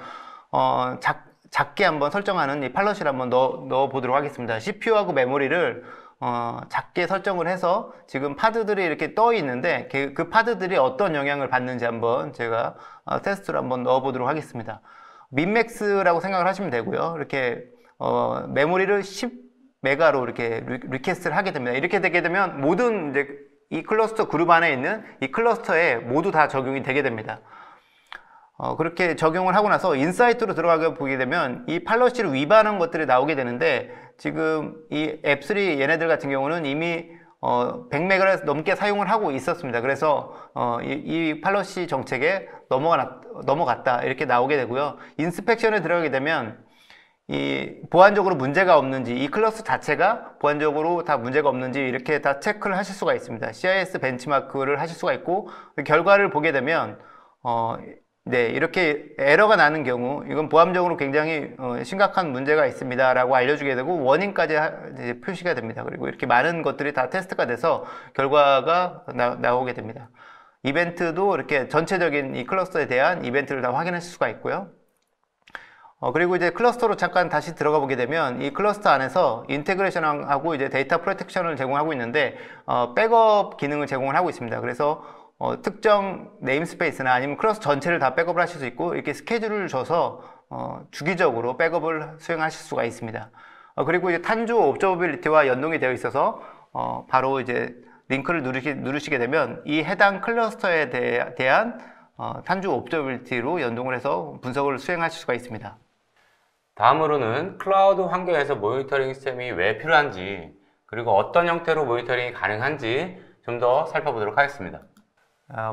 작게 한번 설정하는 이 팔러시를 한번 넣어 보도록 하겠습니다. CPU하고 메모리를 작게 설정을 해서 지금 파드들이 이렇게 떠 있는데, 그 파드들이 어떤 영향을 받는지 한번 제가 테스트를 한번 넣어 보도록 하겠습니다. 민맥스라고 생각을 하시면 되고요. 이렇게 메모리를 10메가로 이렇게 리퀘스트를 하게 됩니다. 이렇게 되게 되면 모든 이제 이 클러스터 그룹 안에 있는 이 클러스터에 모두 다 적용이 되게 됩니다. 그렇게 적용을 하고 나서 인사이트로 들어가게 보게 되면 이 팔러시를 위반한 것들이 나오게 되는데, 지금 이 앱3 얘네들 같은 경우는 이미 100메가를 넘게 사용을 하고 있었습니다. 그래서 이 팔러시 정책에 넘어갔다 이렇게 나오게 되고요. 인스펙션에 들어가게 되면 이 보안적으로 문제가 없는지, 이 클러스 자체가 보안적으로 다 문제가 없는지 이렇게 다 체크를 하실 수가 있습니다. CIS 벤치마크를 하실 수가 있고, 결과를 보게 되면 네, 이렇게 에러가 나는 경우, 이건 보안적으로 굉장히 심각한 문제가 있습니다 라고 알려주게 되고, 워닝까지 이제 표시가 됩니다. 그리고 이렇게 많은 것들이 다 테스트가 돼서 결과가 나오게 됩니다. 이벤트도 이렇게 전체적인 이 클러스터에 대한 이벤트를 다 확인하실 수가 있고요. 그리고 이제 클러스터로 잠깐 다시 들어가 보게 되면, 이 클러스터 안에서 인테그레이션하고 이제 데이터 프로텍션을 제공하고 있는데, 백업 기능을 제공을 하고 있습니다. 그래서 특정 네임스페이스나 아니면 클러스터 전체를 다 백업을 하실 수 있고, 이렇게 스케줄을 줘서 주기적으로 백업을 수행하실 수가 있습니다. 그리고 이제 탄주 옵저버빌리티와 연동이 되어 있어서 바로 이제 링크를 누르시게 되면 이 해당 클러스터에 대한 탄주 옵저버빌리티로 연동을 해서 분석을 수행하실 수가 있습니다. 다음으로는 클라우드 환경에서 모니터링 시스템이 왜 필요한지, 그리고 어떤 형태로 모니터링이 가능한지 좀 더 살펴보도록 하겠습니다.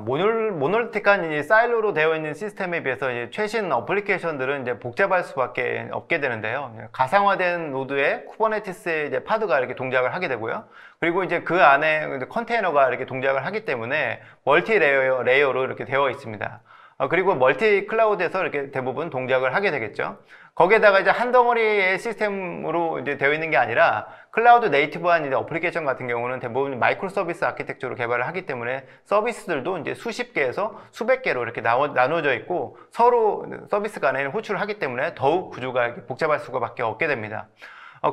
모놀리틱한 이 사일로로 되어 있는 시스템에 비해서 이제 최신 어플리케이션들은 이제 복잡할 수밖에 없게 되는데요. 가상화된 노드에 쿠버네티스의 이제 파드가 이렇게 동작을 하게 되고요. 그리고 이제 그 안에 컨테이너가 이렇게 동작을 하기 때문에 멀티 레이어로 이렇게 되어 있습니다. 그리고 멀티 클라우드에서 이렇게 대부분 동작을 하게 되겠죠. 거기에다가 이제 한 덩어리의 시스템으로 이제 되어 있는 게 아니라, 클라우드 네이티브한 이제 어플리케이션 같은 경우는 대부분 마이크로 서비스 아키텍처로 개발을 하기 때문에 서비스들도 이제 수십 개에서 수백 개로 이렇게 나눠져 있고, 서로 서비스 간에 호출을 하기 때문에 더욱 구조가 복잡할 수밖에 없게 됩니다.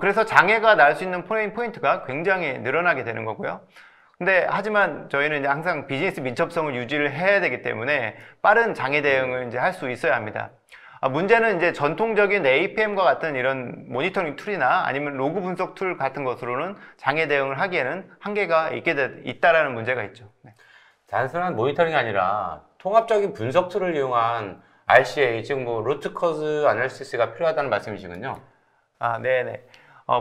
그래서 장애가 날 수 있는 포인트가 굉장히 늘어나게 되는 거고요. 근데 하지만 저희는 이제 항상 비즈니스 민첩성을 유지를 해야 되기 때문에 빠른 장애 대응을 이제 할 수 있어야 합니다. 문제는 이제 전통적인 APM과 같은 이런 모니터링 툴이나 아니면 로그 분석 툴 같은 것으로는 장애 대응을 하기에는 한계가 있다라는 문제가 있죠. 네. 단순한 모니터링이 아니라 통합적인 분석 툴을 이용한 RCA, 즉 루트 코즈 애널리시스가 필요하다는 말씀이시군요. 네네.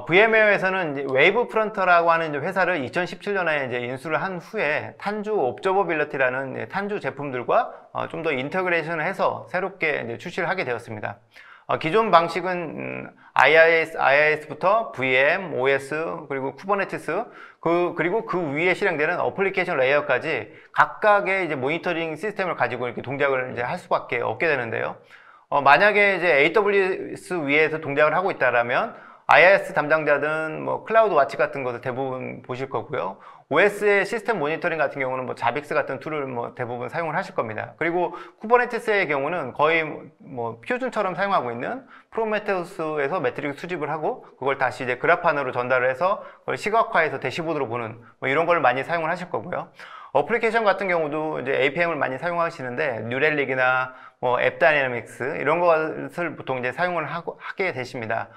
VM웨어에서는 웨이브 프론터라고 하는 회사를 2017년에 이제 인수를 한 후에 탄주 옵저버빌리티라는 탄주 제품들과 좀 더 인터그레이션을 해서 새롭게 이제 출시를 하게 되었습니다. 기존 방식은 IIS부터 VM, OS, 그리고 쿠버네티스, 그리고 그 위에 실행되는 어플리케이션 레이어까지 각각의 이제 모니터링 시스템을 가지고 이렇게 동작을 이제 할 수밖에 없게 되는데요. 만약에 이제 AWS 위에서 동작을 하고 있다라면 IIS 담당자든 뭐 클라우드 와치 같은 것을 대부분 보실 거고요. OS의 시스템 모니터링 같은 경우는 뭐 자빅스 같은 툴을 뭐 대부분 사용을 하실 겁니다. 그리고 쿠버네티스의 경우는 거의 뭐 퓨전처럼 사용하고 있는 프로메테우스에서 매트릭 수집을 하고 그걸 다시 이제 그래프판으로 전달을 해서 그걸 시각화해서 대시보드로 보는 뭐 이런 걸 많이 사용을 하실 거고요. 어플리케이션 같은 경우도 이제 APM을 많이 사용하시는데 뉴렐릭이나 뭐 앱 다이내믹스 이런 것을 보통 이제 사용을 하게 되십니다.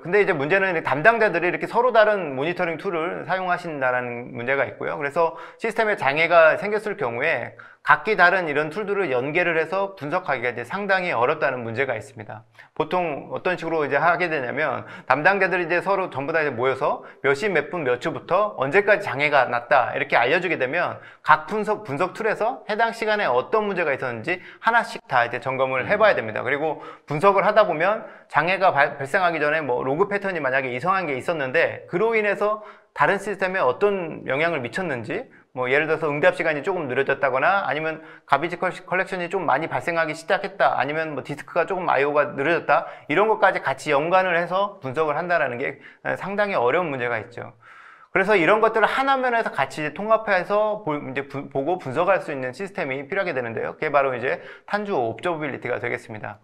근데 이제 문제는 담당자들이 이렇게 서로 다른 모니터링 툴을 사용하신다는 문제가 있고요. 그래서 시스템에 장애가 생겼을 경우에 각기 다른 이런 툴들을 연계를 해서 분석하기가 이제 상당히 어렵다는 문제가 있습니다. 보통 어떤 식으로 이제 하게 되냐면 담당자들이 이제 서로 전부 다 이제 모여서 몇 시 몇 분 몇 초부터 언제까지 장애가 났다 이렇게 알려주게 되면 각 분석 툴에서 해당 시간에 어떤 문제가 있었는지 하나씩 다 이제 점검을 해봐야 됩니다. 그리고 분석을 하다 보면 장애가 발생하기 전에 뭐 로그 패턴이 만약에 이상한 게 있었는데 그로 인해서 다른 시스템에 어떤 영향을 미쳤는지 뭐 예를 들어서 응답 시간이 조금 느려졌다거나 아니면 가비지 컬렉션이 좀 많이 발생하기 시작했다 아니면 뭐 디스크가 조금 IO가 느려졌다 이런 것까지 같이 연관을 해서 분석을 한다는 게 상당히 어려운 문제가 있죠. 그래서 이런 것들을 한 화면에서 같이 통합해서 이제 보고 분석할 수 있는 시스템이 필요하게 되는데요. 그게 바로 이제 탄주 옵저버빌리티가 되겠습니다.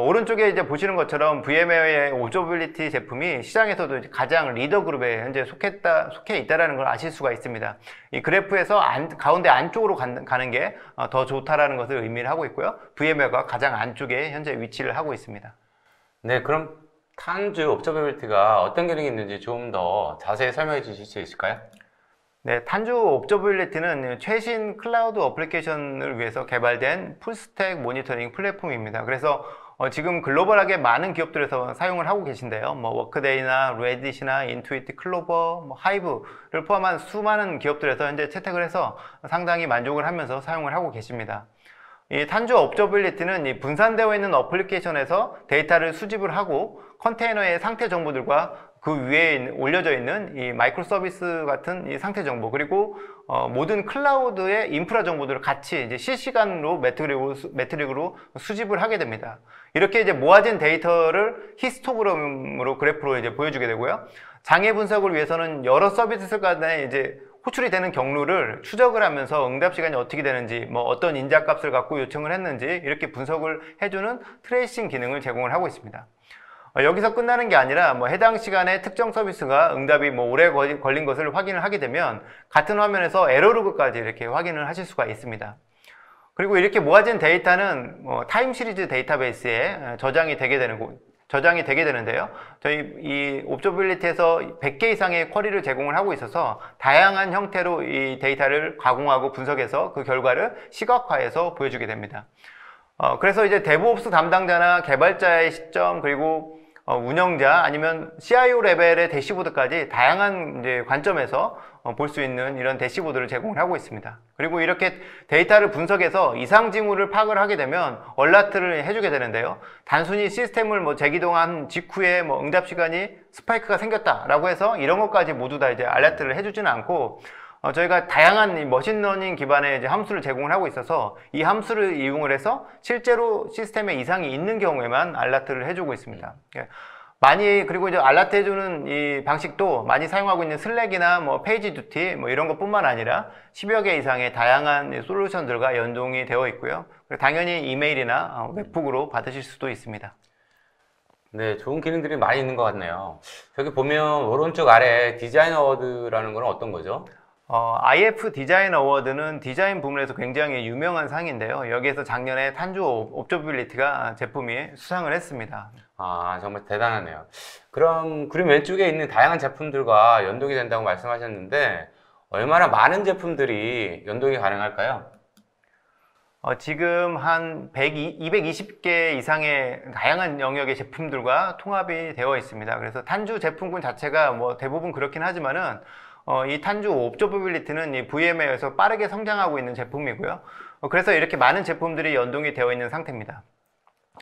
오른쪽에 이제 보시는 것처럼 VM웨어의 옵저버빌리티 제품이 시장에서도 가장 리더 그룹에 현재 속해 있다는 걸 아실 수가 있습니다. 이 그래프에서 가운데 안쪽으로 가는 게 더 좋다라는 것을 의미를 하고 있고요. VM웨어가 가장 안쪽에 현재 위치를 하고 있습니다. 네, 그럼 탄주 옵저버빌리티가 어떤 기능이 있는지 좀 더 자세히 설명해 주실 수 있을까요? 네, 탄주 옵저버빌리티는 최신 클라우드 어플리케이션을 위해서 개발된 풀스택 모니터링 플랫폼입니다. 그래서 지금 글로벌하게 많은 기업들에서 사용을 하고 계신데요. 뭐 워크데이나 레딧이나 인투이트, 클로버, 뭐 하이브를 포함한 수많은 기업들에서 현재 채택을 해서 상당히 만족을 하면서 사용을 하고 계십니다. 이 탄주 옵저버빌리티는 이 분산되어 있는 어플리케이션에서 데이터를 수집을 하고 컨테이너의 상태 정보들과 그 위에 올려져 있는 이 마이크로 서비스 같은 이 상태 정보 그리고 모든 클라우드의 인프라 정보들을 같이 이제 실시간으로 매트릭으로 수집을 하게 됩니다. 이렇게 이제 모아진 데이터를 히스토그램으로 그래프로 이제 보여주게 되고요. 장애 분석을 위해서는 여러 서비스 간에 이제 호출이 되는 경로를 추적을 하면서 응답 시간이 어떻게 되는지, 뭐 어떤 인자값을 갖고 요청을 했는지 이렇게 분석을 해주는 트레이싱 기능을 제공을 하고 있습니다. 여기서 끝나는 게 아니라 뭐 해당 시간에 특정 서비스가 응답이 뭐 오래 걸린 것을 확인을 하게 되면 같은 화면에서 에러로그까지 이렇게 확인을 하실 수가 있습니다. 그리고 이렇게 모아진 데이터는 타임 시리즈 데이터베이스에 저장이 되게 되는데요. 저희 이 옵저버빌리티에서 100개 이상의 쿼리를 제공을 하고 있어서 다양한 형태로 이 데이터를 가공하고 분석해서 그 결과를 시각화해서 보여주게 됩니다. 그래서 이제 데브옵스 담당자나 개발자의 시점 그리고 운영자 아니면 CIO 레벨의 대시보드까지 다양한 이제 관점에서 볼 수 있는 이런 대시보드를 제공을 하고 있습니다. 그리고 이렇게 데이터를 분석해서 이상 징후를 파악을 하게 되면 얼라트를 해주게 되는데요. 단순히 시스템을 뭐 재기동한 직후에 뭐 응답 시간이 스파이크가 생겼다라고 해서 이런 것까지 모두 다 이제 알라트를 해주지는 않고 저희가 다양한 이 머신러닝 기반의 이제 함수를 제공을 하고 있어서 이 함수를 이용을 해서 실제로 시스템에 이상이 있는 경우에만 알라트를 해주고 있습니다. 그리고 이제 알라트 해주는 이 방식도 많이 사용하고 있는 슬랙이나 뭐 페이지 듀티 뭐 이런 것뿐만 아니라 10여 개 이상의 다양한 솔루션들과 연동이 되어 있고요. 당연히 이메일이나 웹북으로 받으실 수도 있습니다. 네, 좋은 기능들이 많이 있는 것 같네요. 저기 보면 오른쪽 아래 디자인 어워드라는 건 어떤 거죠? IF 디자인 어워드는 디자인 부문에서 굉장히 유명한 상인데요. 여기에서 작년에 탄주 옵저버빌리티가 제품이 수상을 했습니다. 아, 정말 대단하네요. 그럼 그림 왼쪽에 있는 다양한 제품들과 연동이 된다고 말씀하셨는데 얼마나 많은 제품들이 연동이 가능할까요? 지금 한 220개 이상의 다양한 영역의 제품들과 통합이 되어 있습니다. 그래서 탄주 제품군 자체가 뭐 대부분 그렇긴 하지만은 이 탄주 옵저버빌리티는 이 VMware에서 빠르게 성장하고 있는 제품이고요. 그래서 이렇게 많은 제품들이 연동이 되어 있는 상태입니다.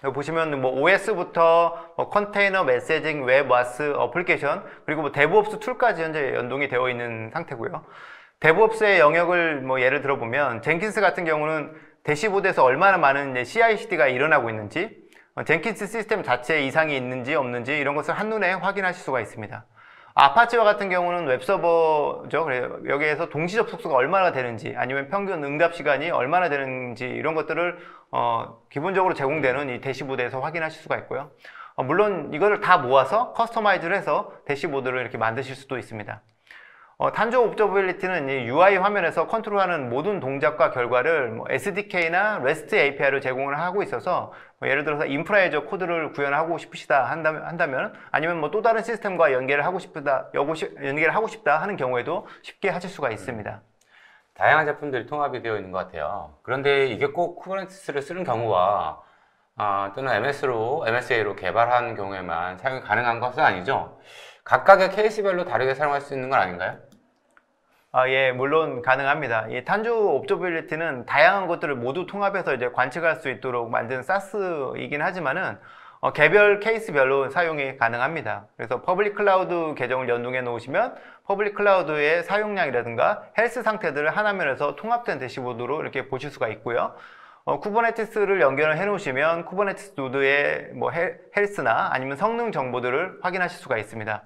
여기 보시면 뭐 OS부터 뭐 컨테이너, 메시징, 웹, 와스, 어플리케이션, 그리고 뭐 데브옵스 툴까지 현재 연동이 되어 있는 상태고요. 데브옵스의 영역을 뭐 예를 들어보면 젠킨스 같은 경우는 대시보드에서 얼마나 많은 CI/CD가 일어나고 있는지, 젠킨스 시스템 자체에 이상이 있는지 없는지 이런 것을 한눈에 확인하실 수가 있습니다. 아파치와 같은 경우는 웹서버죠. 그래서 여기에서 동시 접속수가 얼마나 되는지, 아니면 평균 응답 시간이 얼마나 되는지 이런 것들을 기본적으로 제공되는 이 대시보드에서 확인하실 수가 있고요. 물론 이거를 다 모아서 커스터마이즈를 해서 대시보드를 이렇게 만드실 수도 있습니다. 탄주 옵저버빌리티는 이 UI 화면에서 컨트롤하는 모든 동작과 결과를 뭐 SDK나 REST API를 제공을 하고 있어서 뭐 예를 들어서 인프라에저 코드를 구현하고 싶으시다 한다면 아니면 뭐 또 다른 시스템과 연계를 하고 싶다 하는 경우에도 쉽게 하실 수가 있습니다. 다양한 제품들이 통합이 되어 있는 것 같아요. 그런데 이게 꼭 쿠버네티스를 쓰는 경우와 또는 MSA로 개발한 경우에만 사용이 가능한 것은 아니죠. 각각의 케이스별로 다르게 사용할 수 있는 건 아닌가요? 예, 물론 가능합니다. 이 탄주 옵저버빌리티는 다양한 것들을 모두 통합해서 이제 관측할 수 있도록 만든 SaaS이긴 하지만은 개별 케이스별로 사용이 가능합니다. 그래서 퍼블릭 클라우드 계정을 연동해 놓으시면 퍼블릭 클라우드의 사용량이라든가 헬스 상태들을 하나면에서 통합된 대시보드로 이렇게 보실 수가 있고요. 쿠버네티스를 연결을 해 놓으시면 쿠버네티스 노드의 뭐 헬스나 아니면 성능 정보들을 확인하실 수가 있습니다.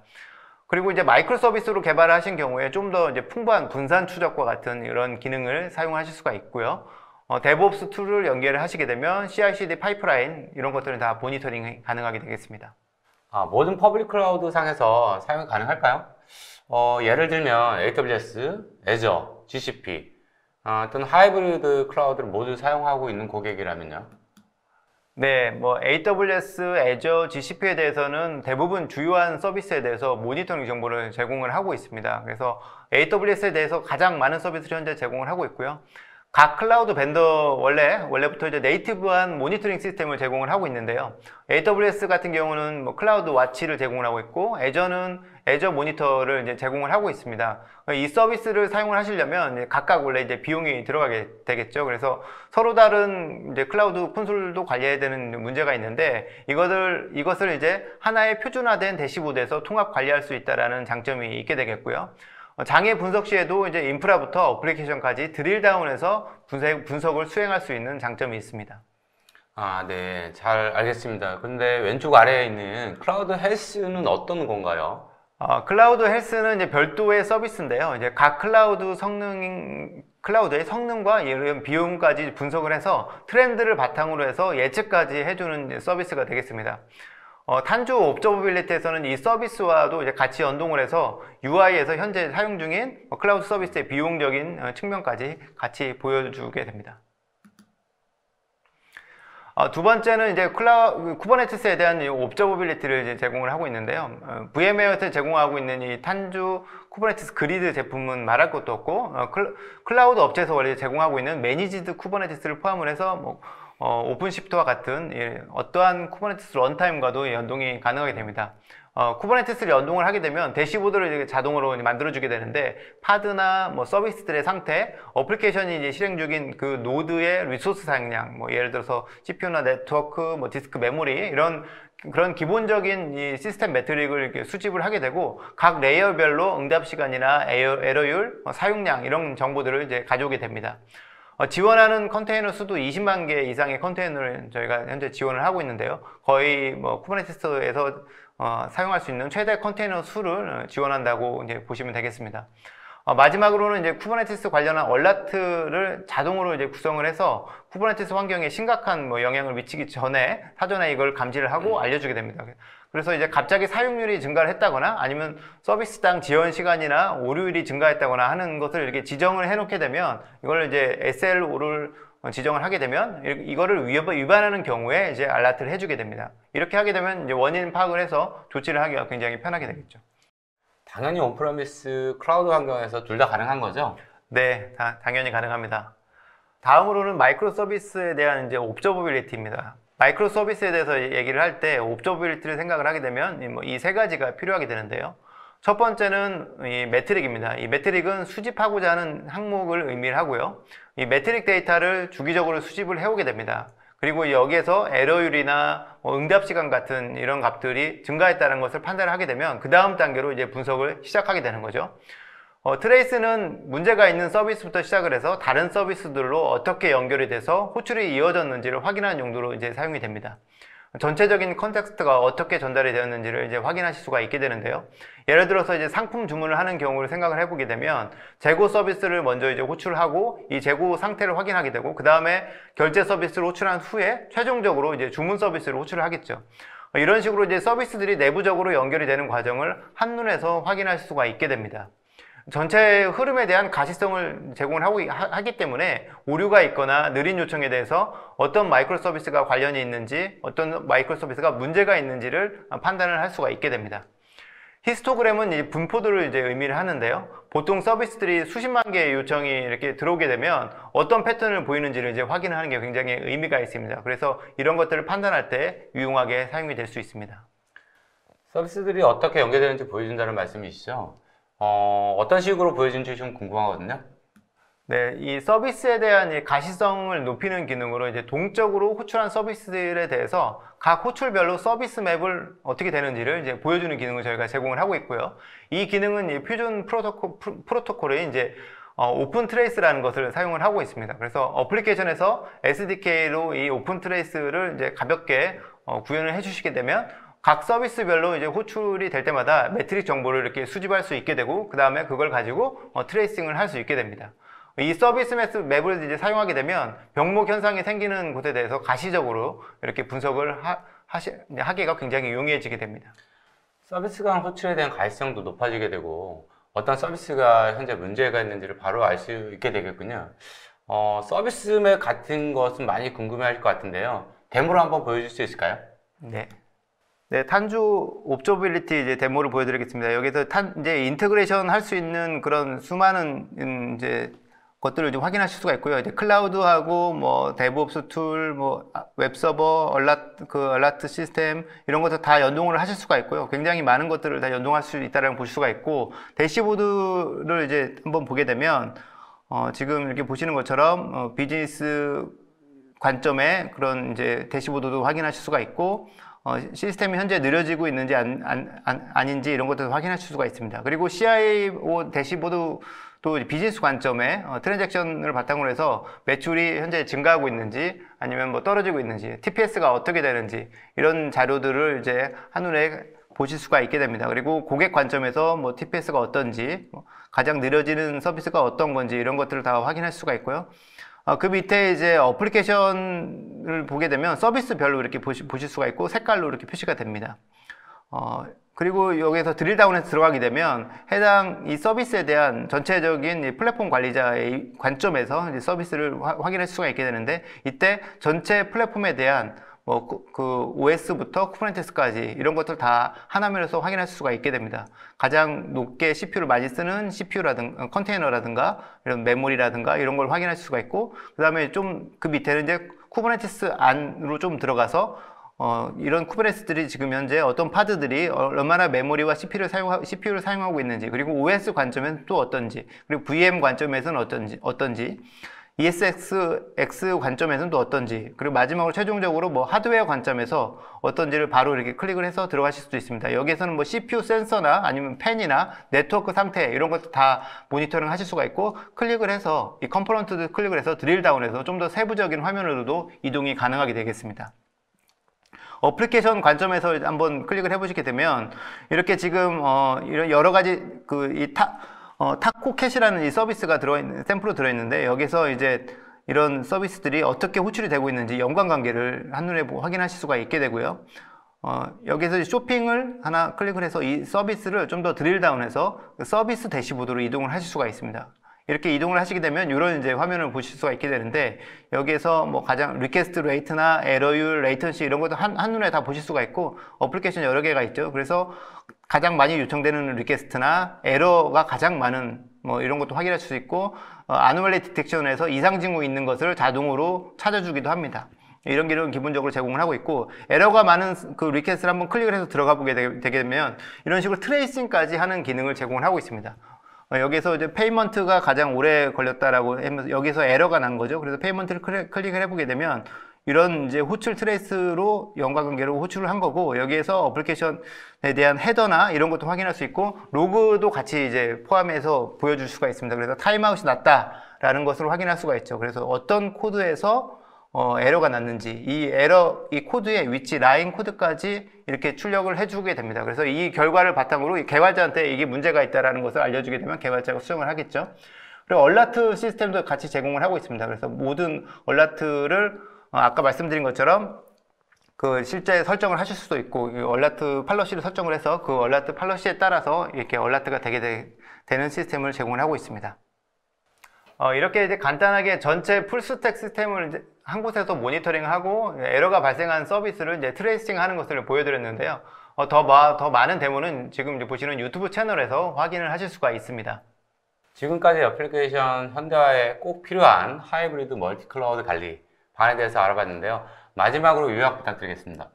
그리고 이제 마이크로 서비스로 개발하신 경우에 좀 더 이제 풍부한 분산 추적과 같은 이런 기능을 사용하실 수가 있고요. 데브옵스 툴을 연결을 하시게 되면 CI/CD 파이프라인 이런 것들은 다 모니터링이 가능하게 되겠습니다. 모든 퍼블릭 클라우드 상에서 사용이 가능할까요? 예를 들면 AWS, Azure, GCP 또는 하이브리드 클라우드를 모두 사용하고 있는 고객이라면요? 네, 뭐 AWS, Azure, GCP에 대해서는 대부분 주요한 서비스에 대해서 모니터링 정보를 제공을 하고 있습니다. 그래서 AWS에 대해서 가장 많은 서비스를 현재 제공을 하고 있고요. 각 클라우드 벤더 원래부터 이제 네이티브한 모니터링 시스템을 제공을 하고 있는데요. AWS 같은 경우는 뭐 클라우드 와치를 제공을 하고 있고, Azure는 Azure 모니터를 이제 제공을 하고 있습니다. 이 서비스를 사용을 하시려면 각각 원래 이제 비용이 들어가게 되겠죠. 그래서 서로 다른 이제 클라우드 콘솔도 관리해야 되는 문제가 있는데, 이것을 이제 하나의 표준화된 대시보드에서 통합 관리할 수 있다라는 장점이 있게 되겠고요. 장애 분석 시에도 이제 인프라부터 어플리케이션까지 드릴다운해서 분석을 수행할 수 있는 장점이 있습니다. 네. 잘 알겠습니다. 근데 왼쪽 아래에 있는 클라우드 헬스는 어떤 건가요? 클라우드 헬스는 이제 별도의 서비스인데요. 이제 각 클라우드의 성능과 이런 비용까지 분석을 해서 트렌드를 바탕으로 해서 예측까지 해주는 서비스가 되겠습니다. 탄주 옵저버빌리티에서는 이 서비스와도 이제 같이 연동을 해서 UI에서 현재 사용 중인 클라우드 서비스의 비용적인 측면까지 같이 보여주게 됩니다. 두 번째는 이제 쿠버네티스에 대한 옵저버빌리티를 이제 제공을 하고 있는데요. VMware에서 제공하고 있는 이 탄주 쿠버네티스 그리드 제품은 말할 것도 없고, 클라우드 업체에서 원래 제공하고 있는 매니지드 쿠버네티스를 포함을 해서 뭐 오픈시프트와 같은 어떠한 쿠버네티스 런타임과도 연동이 가능하게 됩니다. 쿠버네티스를 연동을 하게 되면 대시보드를 자동으로 만들어주게 되는데, 파드나 뭐 서비스들의 상태, 어플리케이션이 이제 실행 중인 그 노드의 리소스 사용량, 뭐 예를 들어서 CPU나 네트워크, 뭐 디스크 메모리 그런 기본적인 이 시스템 매트릭을 이렇게 수집을 하게 되고, 각 레이어별로 응답 시간이나 에러율, 사용량 이런 정보들을 이제 가져오게 됩니다. 지원하는 컨테이너 수도 20만 개 이상의 컨테이너를 저희가 현재 지원을 하고 있는데요. 거의 뭐 쿠버네티스에서 사용할 수 있는 최대 컨테이너 수를 지원한다고 이제 보시면 되겠습니다. 마지막으로는 이제 쿠버네티스 관련한 얼라트를 자동으로 이제 구성을 해서 쿠버네티스 환경에 심각한 뭐 영향을 미치기 전에 사전에 이걸 감지를 하고 알려주게 됩니다. 그래서 이제 갑자기 사용률이 증가를 했다거나 아니면 서비스당 지연 시간이나 오류율이 증가했다거나 하는 것을 이렇게 지정을 해놓게 되면, 이걸 이제 SLO를 지정을 하게 되면 이거를 위반하는 경우에 이제 알라트를 해주게 됩니다. 이렇게 하게 되면 이제 원인 파악을 해서 조치를 하기가 굉장히 편하게 되겠죠. 당연히 온프레미스 클라우드 환경에서 둘 다 가능한 거죠? 네, 당연히 가능합니다. 다음으로는 마이크로 서비스에 대한 이제 옵저버빌리티입니다. 마이크로 서비스에 대해서 얘기를 할 때 옵저버빌리티를 생각을 하게 되면 이 세 가지가 필요하게 되는데요. 첫 번째는 이 매트릭입니다. 이 매트릭은 수집하고자 하는 항목을 의미를 하고요. 이 매트릭 데이터를 주기적으로 수집을 해오게 됩니다. 그리고 여기에서 에러율이나 응답 시간 같은 이런 값들이 증가했다는 것을 판단을 하게 되면 그 다음 단계로 이제 분석을 시작하게 되는 거죠. 트레이스는 문제가 있는 서비스부터 시작을 해서 다른 서비스들로 어떻게 연결이 돼서 호출이 이어졌는지를 확인하는 용도로 이제 사용이 됩니다. 전체적인 컨텍스트가 어떻게 전달이 되었는지를 이제 확인하실 수가 있게 되는데요. 예를 들어서 이제 상품 주문을 하는 경우를 생각을 해보게 되면 재고 서비스를 먼저 이제 호출하고 이 재고 상태를 확인하게 되고 그 다음에 결제 서비스를 호출한 후에 최종적으로 이제 주문 서비스를 호출을 하겠죠. 이런 식으로 이제 서비스들이 내부적으로 연결이 되는 과정을 한눈에서 확인할 수가 있게 됩니다. 전체 흐름에 대한 가시성을 제공을 하기 때문에 오류가 있거나 느린 요청에 대해서 어떤 마이크로 서비스가 관련이 있는지 어떤 마이크로 서비스가 문제가 있는지를 판단을 할 수가 있게 됩니다. 히스토그램은 이 분포들을 이제 의미를 하는데요. 보통 서비스들이 수십만 개의 요청이 이렇게 들어오게 되면 어떤 패턴을 보이는지를 이제 확인하는 게 굉장히 의미가 있습니다. 그래서 이런 것들을 판단할 때 유용하게 사용이 될 수 있습니다. 서비스들이 어떻게 연결되는지 보여준다는 말씀이시죠? 어떤 식으로 보여진지 좀 궁금하거든요. 네, 이 서비스에 대한 이 가시성을 높이는 기능으로 이제 동적으로 호출한 서비스들에 대해서 각 호출별로 서비스 맵을 어떻게 되는지를 이제 보여주는 기능을 저희가 제공을 하고 있고요. 이 기능은 이 퓨전 프로토콜의 이제 오픈 트레이스라는 것을 사용을 하고 있습니다. 그래서 어플리케이션에서 SDK로 이 오픈 트레이스를 이제 가볍게 구현을 해주시게 되면 각 서비스별로 이제 호출이 될 때마다 매트릭 정보를 이렇게 수집할 수 있게 되고 그 다음에 그걸 가지고 트레이싱을 할 수 있게 됩니다. 이 서비스 맵을 이제 사용하게 되면 병목 현상이 생기는 곳에 대해서 가시적으로 이렇게 분석을 하기가 굉장히 용이해지게 됩니다. 서비스 간 호출에 대한 가시성도 높아지게 되고 어떤 서비스가 현재 문제가 있는지를 바로 알 수 있게 되겠군요. 서비스 맵 같은 것은 많이 궁금해할 것 같은데요. 데모로 한번 보여줄 수 있을까요? 네. 네, 탄주 옵저빌리티 이제 데모를 보여드리겠습니다. 여기서 이제 인테그레이션 할 수 있는 그런 수많은 이제 것들을 좀 확인하실 수가 있고요. 이제 클라우드하고 뭐 데브옵스 툴, 뭐 웹서버, 얼라트 시스템 이런 것들 다 연동을 하실 수가 있고요. 굉장히 많은 것들을 다 연동할 수 있다라는 볼 수가 있고 대시보드를 이제 한번 보게 되면 지금 이렇게 보시는 것처럼 비즈니스 관점의 그런 이제 대시보드도 확인하실 수가 있고 시스템이 현재 느려지고 있는지 아닌지 이런 것들도 확인하실 수가 있습니다. 그리고 CIO 대시보드 또 비즈니스 관점의 트랜잭션을 바탕으로 해서 매출이 현재 증가하고 있는지 아니면 뭐 떨어지고 있는지 TPS가 어떻게 되는지 이런 자료들을 이제 한눈에 보실 수가 있게 됩니다. 그리고 고객 관점에서 뭐 TPS가 어떤지 가장 느려지는 서비스가 어떤 건지 이런 것들을 다 확인할 수가 있고요. 그 밑에 이제 어플리케이션을 보게 되면 서비스별로 이렇게 보실 수가 있고 색깔로 이렇게 표시가 됩니다. 그리고 여기에서 드릴다운해서 들어가게 되면 해당 이 서비스에 대한 전체적인 이 플랫폼 관리자의 관점에서 이제 서비스를 확인할 수가 있게 되는데 이때 전체 플랫폼에 대한 그 OS부터 쿠버네티스까지 이런 것들 다 하나면에서 확인할 수가 있게 됩니다. 가장 높게 CPU를 많이 쓰는 CPU라든가 컨테이너라든가 이런 메모리라든가 이런 걸 확인할 수가 있고 그 다음에 좀 그 밑에는 이제 쿠버네티스 안으로 좀 들어가서 이런 쿠버네티스들이 지금 현재 어떤 파드들이 얼마나 메모리와 CPU를 사용하고 있는지 그리고 OS 관점에서는 또 어떤지 그리고 VM 관점에서는 어떤지 ESX 관점에서는 또 어떤지 그리고 마지막으로 최종적으로 뭐 하드웨어 관점에서 어떤지를 바로 이렇게 클릭을 해서 들어가실 수도 있습니다. 여기에서는 뭐 CPU 센서나 아니면 펜이나 네트워크 상태 이런 것도 다 모니터링 하실 수가 있고 클릭을 해서 이 컴포넌트도 클릭을 해서 드릴 다운해서 좀 더 세부적인 화면으로도 이동이 가능하게 되겠습니다. 어플리케이션 관점에서 한번 클릭을 해보시게 되면 이렇게 지금 이런 여러 가지 타코캣이라는 이 서비스가 샘플로 들어있는데 여기서 이제 이런 서비스들이 어떻게 호출이 되고 있는지 연관관계를 한눈에 확인하실 수가 있게 되고요. 여기서 쇼핑을 하나 클릭을 해서 이 서비스를 좀 더 드릴 다운해서 서비스 대시보드로 이동을 하실 수가 있습니다. 이렇게 이동을 하시게 되면 이런 이제 화면을 보실 수가 있게 되는데 여기에서 뭐 가장 리퀘스트 레이트나 에러율, 레이턴시 이런 것도 한눈에 다 보실 수가 있고 어플리케이션 여러 개가 있죠. 그래서 가장 많이 요청되는 리퀘스트나 에러가 가장 많은 뭐 이런 것도 확인할 수 있고 아노멀리 디텍션에서 이상 징후 있는 것을 자동으로 찾아주기도 합니다. 이런 기능은 기본적으로 제공을 하고 있고 에러가 많은 그 리퀘스트를 한번 클릭을 해서 들어가 보게 되게 되면 이런 식으로 트레이싱까지 하는 기능을 제공을 하고 있습니다. 여기서 이제 페이먼트가 가장 오래 걸렸다라고 하면서 여기서 에러가 난 거죠. 그래서 페이먼트를 클릭을 해보게 되면 이런 이제 호출 트레이스로 연관관계로 호출을 한 거고 여기에서 어플리케이션에 대한 헤더나 이런 것도 확인할 수 있고 로그도 같이 이제 포함해서 보여줄 수가 있습니다. 그래서 타임아웃이 났다라는 것을 확인할 수가 있죠. 그래서 어떤 코드에서 에러가 났는지 이 코드의 위치 라인 코드까지 이렇게 출력을 해주게 됩니다. 그래서 이 결과를 바탕으로 이 개발자한테 이게 문제가 있다라는 것을 알려주게 되면 개발자가 수정을 하겠죠. 그리고 얼라트 시스템도 같이 제공을 하고 있습니다. 그래서 모든 얼라트를 아까 말씀드린 것처럼 그 실제 설정을 하실 수도 있고 얼라트 팔러시를 설정을 해서 그 얼라트 팔러시에 따라서 이렇게 얼라트가 되는 시스템을 제공을 하고 있습니다. 이렇게 이제 간단하게 전체 풀스택 시스템을 이제 한 곳에서 모니터링하고 에러가 발생한 서비스를 이제 트레이싱 하는 것을 보여드렸는데요. 더 많은 데모는 지금 이제 보시는 유튜브 채널에서 확인을 하실 수가 있습니다. 지금까지 애플리케이션 현대화에 꼭 필요한 하이브리드 멀티 클라우드 관리 방안에 대해서 알아봤는데요. 마지막으로 요약 부탁드리겠습니다.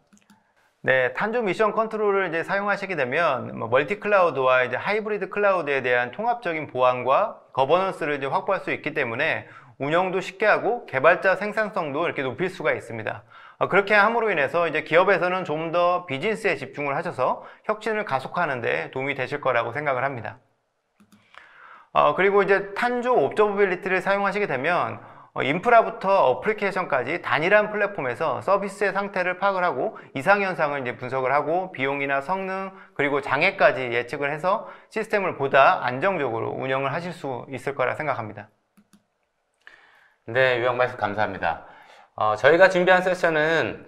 네, 탄조 미션 컨트롤을 이제 사용하시게 되면 멀티 클라우드와 이제 하이브리드 클라우드에 대한 통합적인 보안과 거버넌스를 이제 확보할 수 있기 때문에 운영도 쉽게 하고 개발자 생산성도 이렇게 높일 수가 있습니다. 그렇게 함으로 인해서 이제 기업에서는 좀 더 비즈니스에 집중을 하셔서 혁신을 가속화하는 데 도움이 되실 거라고 생각을 합니다. 그리고 이제 탄조 옵저버빌리티를 사용하시게 되면 인프라부터 어플리케이션까지 단일한 플랫폼에서 서비스의 상태를 파악을 하고 이상현상을 이제 분석을 하고 비용이나 성능 그리고 장애까지 예측을 해서 시스템을 보다 안정적으로 운영을 하실 수 있을 거라 생각합니다. 네, 요약 말씀 감사합니다. 저희가 준비한 세션은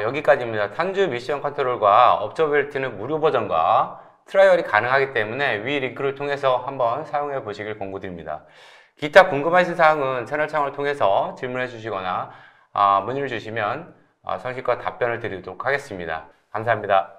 여기까지입니다. 탄주 미션 컨트롤과 업저버빌리티는 무료 버전과 트라이얼이 가능하기 때문에 위 링크를 통해서 한번 사용해 보시길 권고드립니다. 기타 궁금하신 사항은 채널 창을 통해서 질문해 주시거나 문의를 주시면 성실과 답변을 드리도록 하겠습니다. 감사합니다.